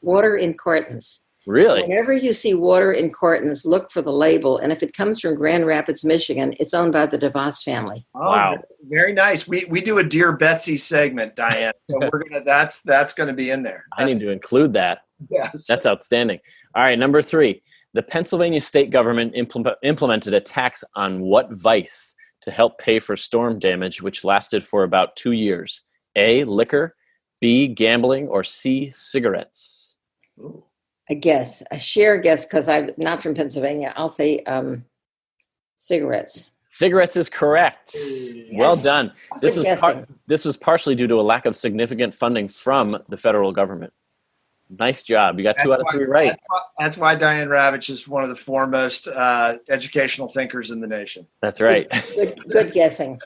water in cartons. Really? So whenever you see water in cartons, look for the label, and if it comes from Grand Rapids, Michigan, it's owned by the DeVos family. Oh, wow, very nice. We do a Dear Betsy segment, Diane. So that's gonna be in there. I need to include that. Yes. That's outstanding. All right, number 3. The Pennsylvania state government implemented a tax on what vice to help pay for storm damage, which lasted for about 2 years? A, liquor, B, gambling, or C, cigarettes? Ooh. A sheer guess, because I'm not from Pennsylvania. I'll say cigarettes. Cigarettes is correct. Yes. Well done. This was partially due to a lack of significant funding from the federal government. Nice job. You got 2 out of 3 right. That's why Diane Ravitch is one of the foremost educational thinkers in the nation. That's right. Good guessing.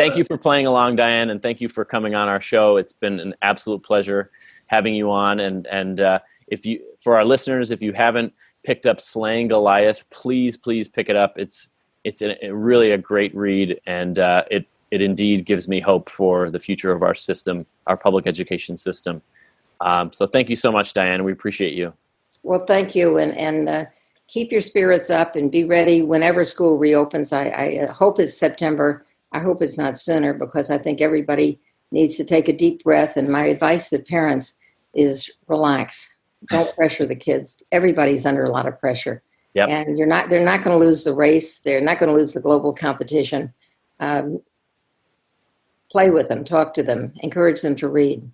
thank you for playing along, Diane, and thank you for coming on our show. It's been an absolute pleasure having you on. And for our listeners, if you haven't picked up Slaying Goliath, please pick it up. It's really a great read, and it indeed gives me hope for the future of our system, our public education system. So thank you so much, Diane. We appreciate you. Well, thank you, and keep your spirits up and be ready whenever school reopens. I hope it's September. I hope it's not sooner, because I think everybody needs to take a deep breath. And my advice to parents is relax. Don't pressure the kids. Everybody's under a lot of pressure. Yep. And they're not going to lose the race. They're not going to lose the global competition. Play with them, talk to them, encourage them to read.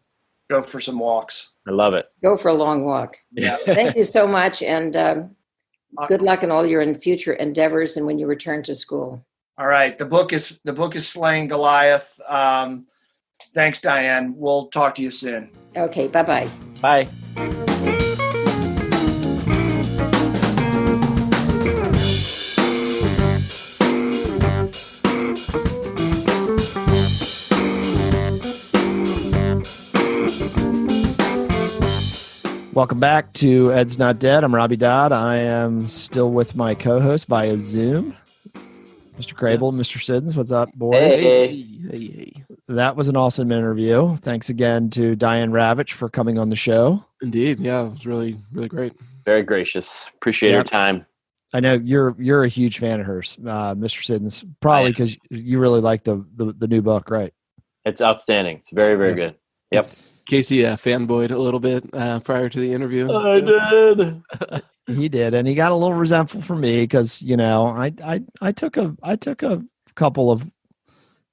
Go for some walks. I love it. Go for a long walk. Yeah. Thank you so much, and good luck in all your future endeavors and when you return to school. All right. The book is Slaying Goliath. Thanks, Diane. We'll talk to you soon. Okay, bye-bye. Bye. Welcome back to Ed's Not Dead. I'm Robbie Dodd. I am still with my co-host via Zoom, Mr. Crable, Yes. Mr. Siddons. What's up, boys? Hey. That was an awesome interview. Thanks again to Diane Ravitch for coming on the show. Indeed. Yeah, it was really, really great. Very gracious. Appreciate your time. I know you're a huge fan of hers, Mr. Siddons, probably because you really like the new book, right? It's outstanding. It's very, very good. Yep. Casey fanboyed a little bit prior to the interview. I did. He did, and he got a little resentful for me because I took a couple of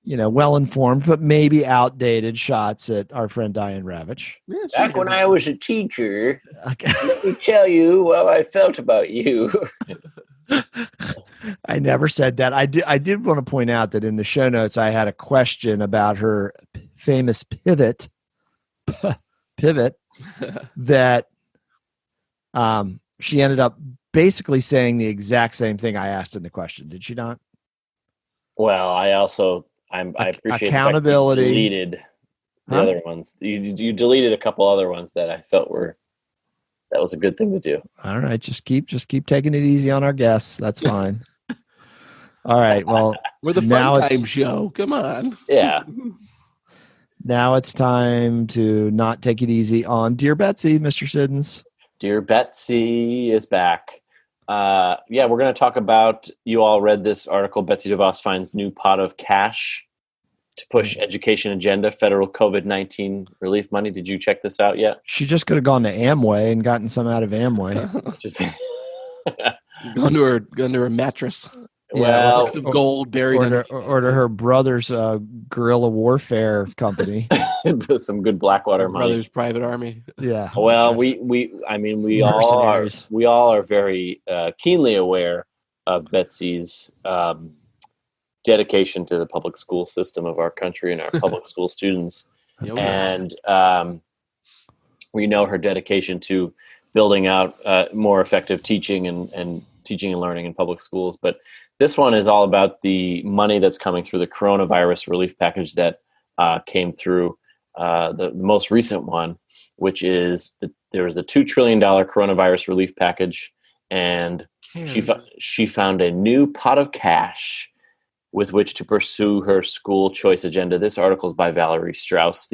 well-informed but maybe outdated shots at our friend Diane Ravitch. Yeah, Back when I was a teacher, Okay. let me tell you how I felt about you. I never said that. I did want to point out that in the show notes I had a question about her famous pivot that she ended up basically saying the exact same thing I asked in the question. Did she not? Well, I appreciate accountability. The fact you deleted the other ones. You deleted a couple other ones that I felt that was a good thing to do. All right, just keep taking it easy on our guests. That's fine. All right. Well, we're the fun time show. Come on. Yeah. Now it's time to not take it easy on Dear Betsy, Mr. Siddons. Dear Betsy is back. We're going to talk about, you all read this article, Betsy DeVos finds new pot of cash to push education agenda, federal COVID-19 relief money. Did you check this out yet? She just could have gone to Amway and gotten some out of Amway. Just gone to her mattress. Well, Box of gold buried or to her brother's guerrilla warfare company. Some good Blackwater money. Brother's private army. Yeah. Well, we all are very keenly aware of Betsy's dedication to the public school system of our country and our public school students. And we know her dedication to building out more effective teaching and teaching and learning in public schools. But this one is all about the money that's coming through the coronavirus relief package that came through, the most recent one, which is there was a $2 trillion coronavirus relief package, and she found a new pot of cash with which to pursue her school choice agenda. This article is by Valerie Strauss,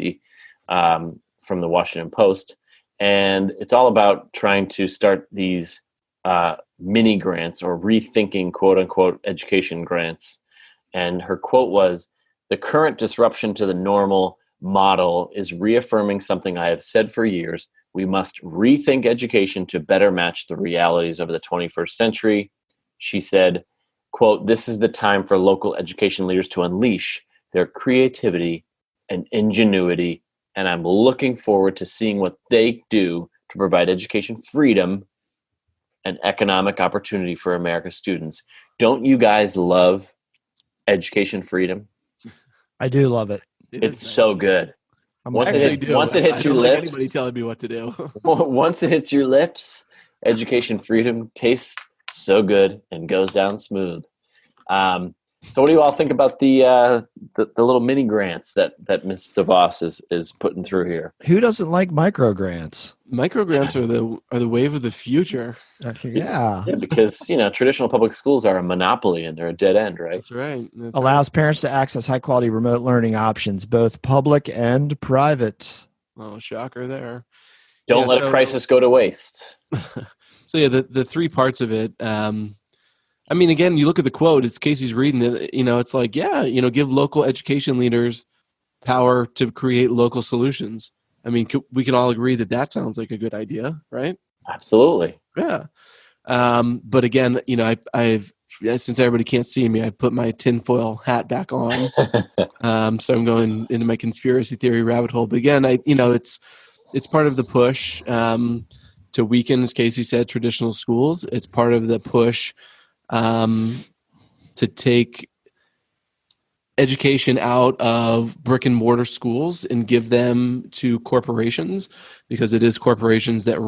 from the Washington Post, and it's all about trying to start these mini grants or rethinking quote unquote education grants. And her quote was, "The current disruption to the normal model is reaffirming something I have said for years. We must rethink education to better match the realities of the 21st century." She said, quote, "This is the time for local education leaders to unleash their creativity and ingenuity, and I'm looking forward to seeing what they do to provide education freedom and economic opportunity for America's students." Don't you guys love education freedom? I do love it. It's so good. Once it hits your lips, anybody telling me what to do. Once it hits your lips, education freedom tastes so good and goes down smooth. So what do you all think about the little mini grants that Ms. DeVos is putting through here? Who doesn't like micro grants? Micro grants are the wave of the future. Yeah. Yeah, because traditional public schools are a monopoly and they're a dead end, right? That's right. That's Allows parents to access high quality remote learning options, both public and private. right. Oh, shocker there. Don't let a crisis go to waste. So yeah, the three parts of it. I mean, again, you look at the quote. It's Casey's reading it. It's like, give local education leaders power to create local solutions. I mean, we can all agree that sounds like a good idea, right? Absolutely. Yeah. But again, I've since everybody can't see me, I've put my tinfoil hat back on. So I'm going into my conspiracy theory rabbit hole. But again, it's part of the push to weaken, as Casey said, traditional schools. It's part of the push to take education out of brick and mortar schools and give them to corporations, because it is corporations that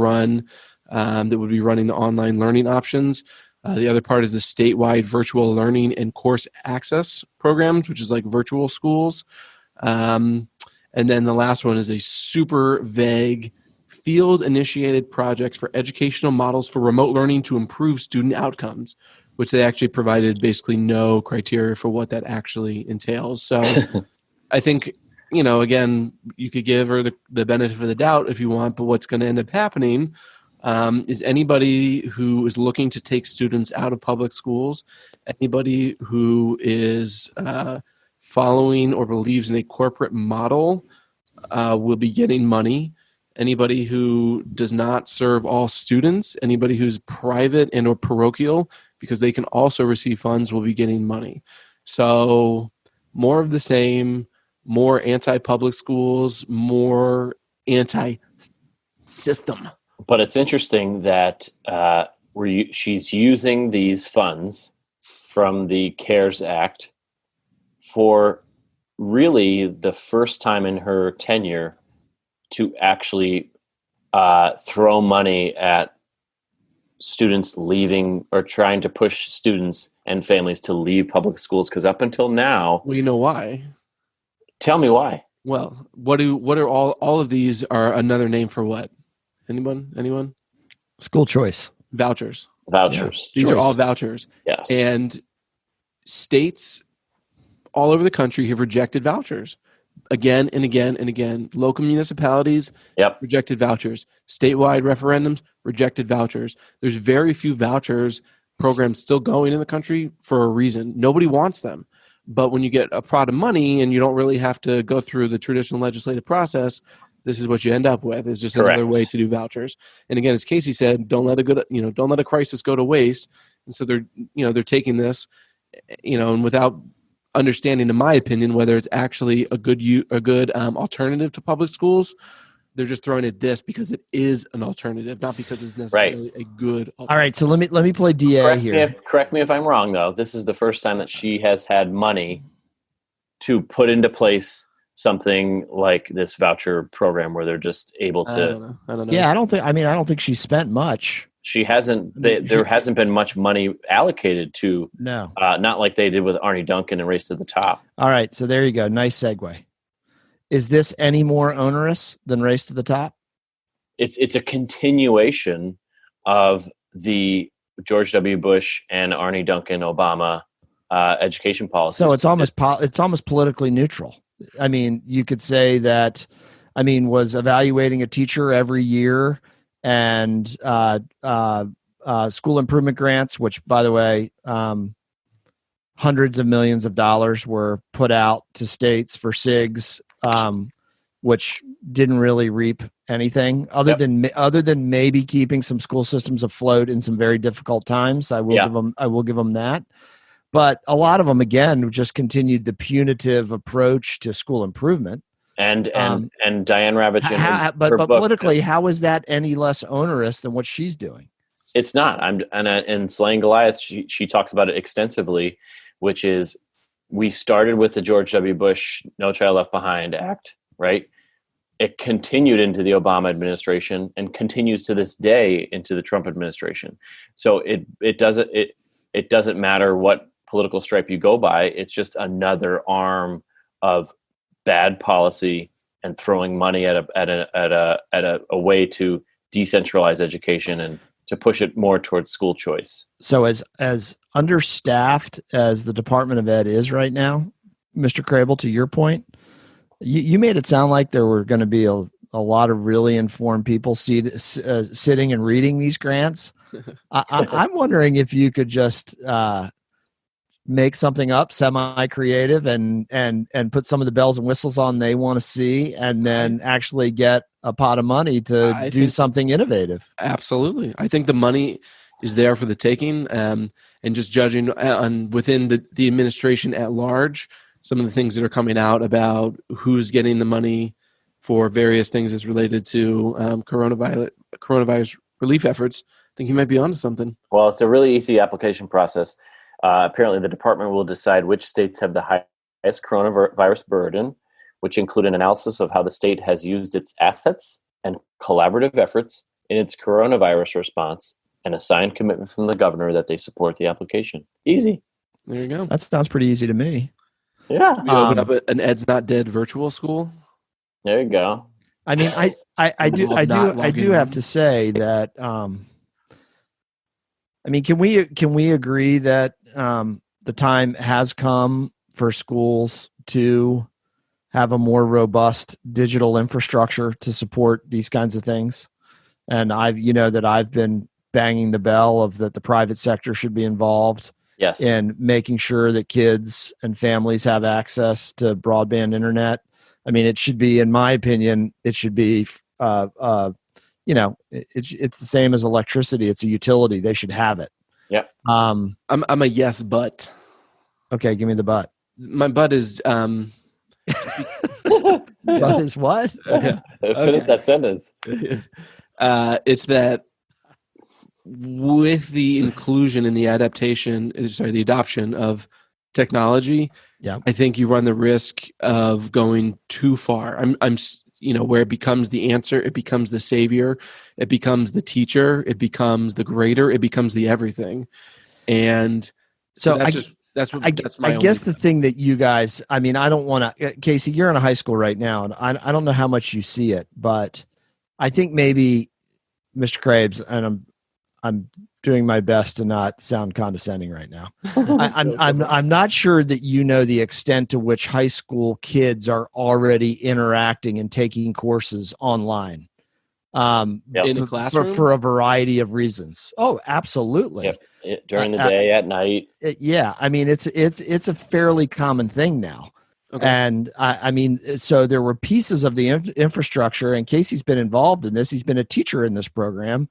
that would be running the online learning options. The other part is the statewide virtual learning and course access programs, which is like virtual schools. And then the last one is a super vague field-initiated projects for educational models for remote learning to improve student outcomes, which they actually provided basically no criteria for what that actually entails. So I think, again, you could give her the benefit of the doubt if you want, but what's going to end up happening is anybody who is looking to take students out of public schools, anybody who is following or believes in a corporate model will be getting money. Anybody who does not serve all students, anybody who's private and or parochial, because they can also receive funds, will be getting money. So more of the same, more anti-public schools, more anti-system. But it's interesting that she's using these funds from the CARES Act for really the first time in her tenure to actually throw money at students leaving, or trying to push students and families to leave public schools. Because up until now, well, you know why? Tell me why. Well, what are all of these are another name for what? Anyone? School choice. Vouchers. Vouchers. Yeah. These are all vouchers. Yes. And states all over the country have rejected vouchers again and again and again. Local municipalities rejected vouchers. Statewide referendums rejected vouchers. There's very few vouchers programs still going in the country for a reason. Nobody wants them. But when you get a pot of money and you don't really have to go through the traditional legislative process, this is what you end up with. Is just another way to do vouchers. And again, as Casey said, don't let a crisis go to waste. And so they're taking this, and without understanding, in my opinion, whether it's actually a good alternative to public schools, they're just throwing at this because it is an alternative, not because it's necessarily a good alternative. All right, so let me play DA here. Correct me if I'm wrong, though. This is the first time that she has had money to put into place something like this voucher program where they're just able to. I don't know. Yeah, I don't think she spent much. She hasn't. There hasn't been much money allocated to. No, not like they did with Arnie Duncan and Race to the Top. All right, so there you go. Nice segue. Is this any more onerous than Race to the Top? It's a continuation of the George W. Bush and Arnie Duncan Obama education policy. So it's almost politically neutral. I mean, you could say that. I mean, was evaluating a teacher every year, and school improvement grants, which, by the way, hundreds of millions of dollars were put out to states for SIGs, which didn't really reap anything other than maybe keeping some school systems afloat in some very difficult times. I will give them that. But a lot of them, again, just continued the punitive approach to school improvement. And Diane Ravitch, but politically, how is that any less onerous than what she's doing? It's not. In Slaying Goliath, she talks about it extensively, which is we started with the George W. Bush No Child Left Behind Act, right? It continued into the Obama administration and continues to this day into the Trump administration. So it doesn't matter what political stripe you go by. It's just another arm of bad policy and throwing money at a way to decentralize education and to push it more towards school choice. So as understaffed as the Department of Ed is right now, Mr. Crable, to your point, you made it sound like there were going to be a lot of really informed people sitting and reading these grants. I'm wondering if you could just make something up, semi-creative, and put some of the bells and whistles on they want to see, and then actually get a pot of money to do something innovative. Absolutely. I think the money is there for the taking, and just judging within the administration at large, some of the things that are coming out about who's getting the money for various things as related to coronavirus relief efforts. I think you might be onto something. Well, it's a really easy application process. Apparently, the department will decide which states have the highest coronavirus burden, which include an analysis of how the state has used its assets and collaborative efforts in its coronavirus response, and a signed commitment from the governor that they support the application. Easy. There you go. That sounds pretty easy to me. Yeah. We open up an Ed's Not Dead virtual school. There you go. I mean, I do have to say that. I mean, can we agree that the time has come for schools to have a more robust digital infrastructure to support these kinds of things? And I've been banging the bell of that the private sector should be involved. Yes. In making sure that kids and families have access to broadband internet. I mean, it should be, in my opinion, it should be, it's the same as electricity. It's a utility. They should have it. Yep. I'm a yes, but. Okay, give me the but. My but is. But is what? Finish that sentence. It's that with the inclusion and the adoption of technology, I think you run the risk of going too far. I'm where it becomes the answer, it becomes the savior, it becomes the teacher, it becomes the grader, it becomes the everything. And so that's my I guess the thing that you guys, I mean, I don't want to, Casey, you're in a high school right now, and I don't know how much you see it, but I think maybe Mr. Krabs, and I'm doing my best to not sound condescending right now. I'm not sure that you know the extent to which high school kids are already interacting and taking courses online. In the classroom for a variety of reasons. Oh, absolutely. Yep. During the day, at night. I mean, it's a fairly common thing now. Okay. And I mean, so there were pieces of the infrastructure, and Casey's been involved in this. He's been a teacher in this program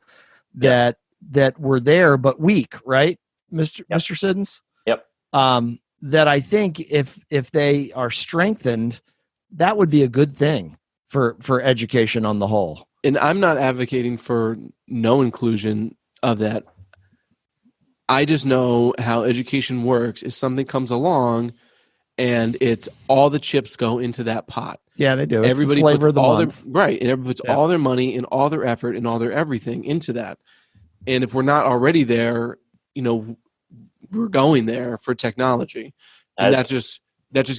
that were there, but weak, right, Mr. Siddons? Yep. That I think if they are strengthened, that would be a good thing for education on the whole. And I'm not advocating for no inclusion of that. I just know how education works is something comes along and it's all the chips go into that pot. Yeah, they do. Everybody puts puts all and everybody puts all their money and all their effort and all their everything into that. And if we're not already there, we're going there for technology. And that just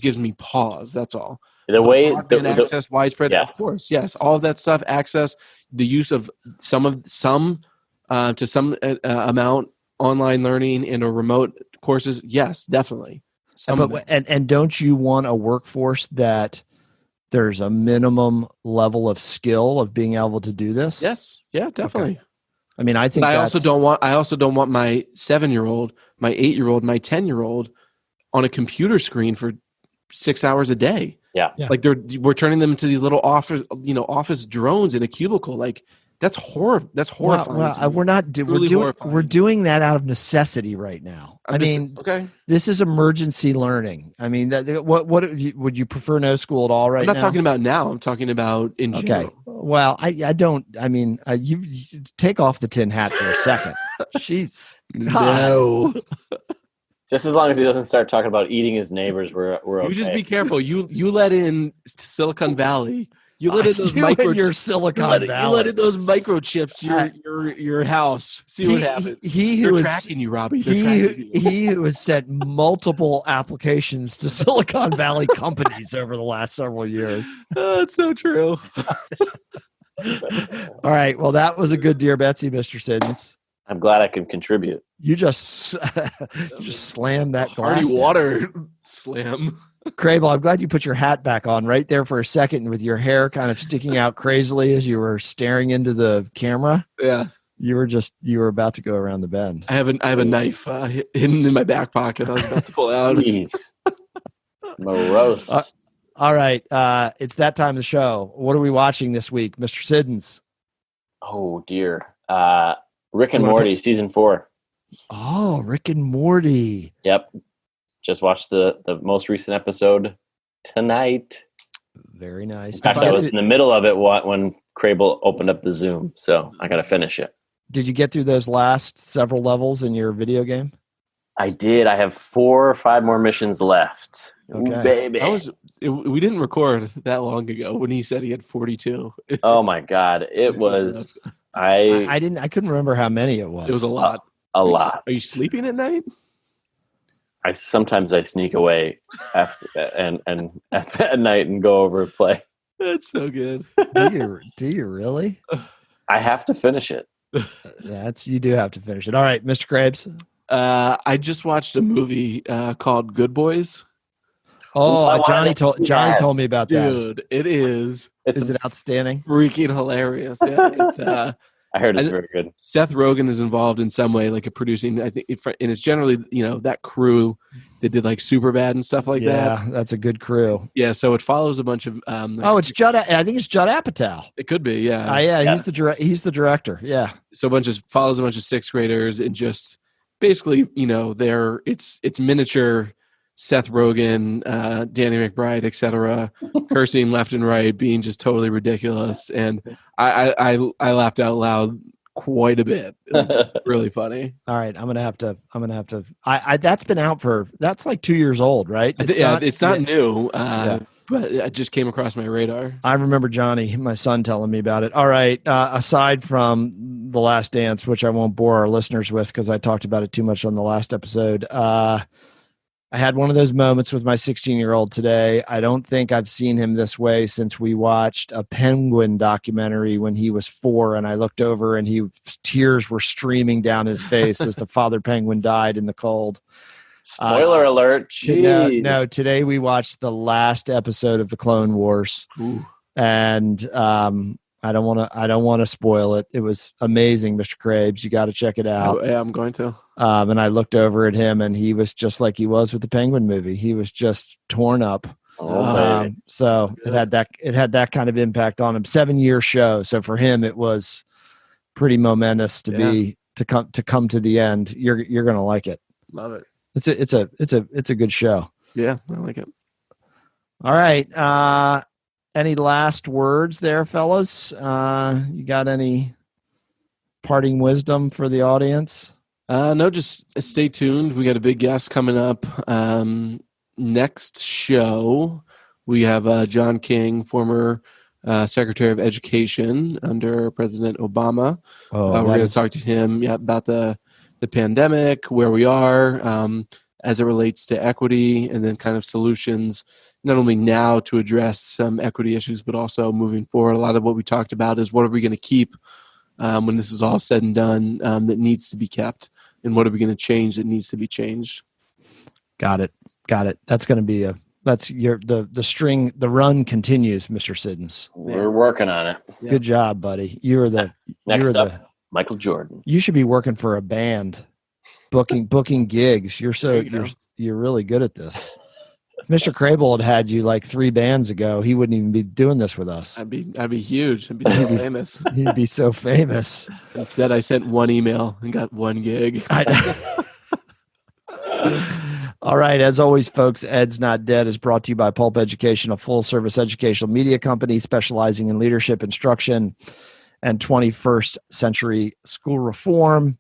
gives me pause. That's all. Access, widespread, of course, yes, all of that stuff. Access, the use of some amount online learning and or remote courses. Yes, definitely. And don't you want a workforce that there's a minimum level of skill of being able to do this? Yes, yeah, definitely. Okay. I mean, I think I also don't want my 7-year-old, my 8-year-old, my 10-year-old on a computer screen for 6 hours a day. Yeah. Like we're turning them into these little office drones in a cubicle. Like that's horrifying. Well, we're doing that out of necessity right now. This is emergency learning. I mean, what would you prefer no school at all right now? I'm not talking about now. I'm talking about in general. Well, I don't. I mean, you take off the tin hat for a second. Jeez, no. Just as long as he doesn't start talking about eating his neighbors, we're okay. You just be careful. You let in Silicon Valley. You let in those you and your Silicon Valley. You let in those microchips your house. See what happens. They're tracking you, Robbie. They're tracking you. He who has sent multiple applications to Silicon Valley companies over the last several years. Oh, it's so true. All right. Well, that was a good Dear Betsy, Mr. Siddons. I'm glad I can contribute. You just slammed that glass. Hardy water slam. Crable, I'm glad you put your hat back on right there for a second with your hair kind of sticking out crazily as you were staring into the camera. Yeah. You were about to go around the bend. I have a knife hidden in my back pocket. I was about to pull out. Jeez. Morose. All right. It's that time of the show. What are we watching this week, Mr. Siddons? Oh, dear. Rick and Morty, season 4. Oh, Rick and Morty. Yep. Just watched the most recent episode tonight. Very nice. In fact, I was in the middle of it when Crable opened up the Zoom, so I got to finish it. Did you get through those last several levels in your video game? I did. I have 4 or 5 more missions left. Okay. Ooh, baby. We didn't record that long ago when he said he had 42. Oh my God. It was. I couldn't remember how many it was. It was a lot. A lot. Are you sleeping at night? Sometimes I sneak away and at night and go over and play. That's so good. Do you really? I have to finish it. You do have to finish it. All right, Mr. Krabs. I just watched a movie called Good Boys. Oh, Johnny told me about that. Dude, it is. Is it outstanding? Freaking hilarious. Yeah, it's I heard it's very good. Seth Rogen is involved in some way, like a producing. I think, and it's generally that crew that did like Superbad and stuff like that. Yeah, that's a good crew. Yeah, so it follows a bunch of. It's Judd. I think it's Judd Apatow. It could be, yeah. Yeah. He's the director. Yeah. So follows a bunch of 6th graders and just basically, it's miniature Seth Rogen, Danny McBride, etc., cursing left and right, being just totally ridiculous, and I laughed out loud quite a bit. It was really funny. All right, I'm gonna have to. That's been out that's like 2 years old, right? It's not new, but it just came across my radar. I remember Johnny, my son, telling me about it. All right, aside from The Last Dance, which I won't bore our listeners with because I talked about it too much on the last episode. I had one of those moments with my 16-year-old today. I don't think I've seen him this way since we watched a penguin documentary when he was 4, and I looked over and tears were streaming down his face as the father penguin died in the cold. Spoiler alert. Jeez. No, today we watched the last episode of the Clone Wars. Ooh. And I don't want to spoil it. It was amazing, Mr. Krabs. You got to check it out. Oh, yeah, I'm going to. And I looked over at him, and he was just like he was with the Penguin movie. He was just torn up. So it had that kind of impact on him. 7-year show. So for him, it was pretty momentous to come to the end. You're gonna like it. Love it. It's a good show. Yeah, I like it. All right. Any last words there, fellas? You got any parting wisdom for the audience? No, just stay tuned. We got a big guest coming up. Next show, we have John King, former Secretary of Education under President Obama. We're going to talk to him about the pandemic, where we are as it relates to equity, and then kind of solutions, not only now to address some equity issues, but also moving forward. A lot of what we talked about is what are we going to keep when this is all said and done that needs to be kept, and what are we going to change that needs to be changed. Got it. That's going to be the run continues, Mr. Siddons. We're working on it. Yeah. Good job, buddy. Next up, Michael Jordan. You should be working for a band, booking gigs. You're really good at this. If Mr. Crable had you like 3 bands ago, he wouldn't even be doing this with us. I'd be huge. I'd be so famous. He'd be so famous. Instead, I sent 1 email and got 1 gig. All right. As always, folks, Ed's Not Dead is brought to you by Pulp Education, a full-service educational media company specializing in leadership, instruction, and 21st century school reform.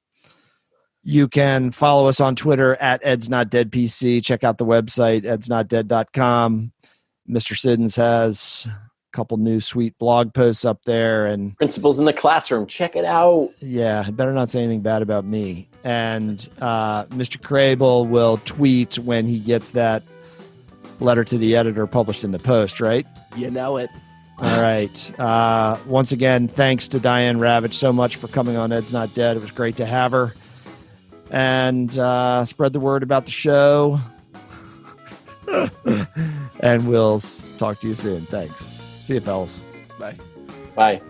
You can follow us on Twitter at Ed's Not Dead PC. Check out the website, edsnotdead.com. Mr. Siddons has couple new sweet blog posts up there, and Principles in the Classroom. Check it out. yeah, better not say anything bad about me. And Mr. Crable will tweet when he gets that letter to the editor published in the Post, right? You know it. All right. Once again, thanks to Diane Ravitch so much for coming on Ed's Not Dead. It was great to have her. And spread the word about the show. And we'll talk to you soon. Thanks. See you, fellas. Bye. Bye.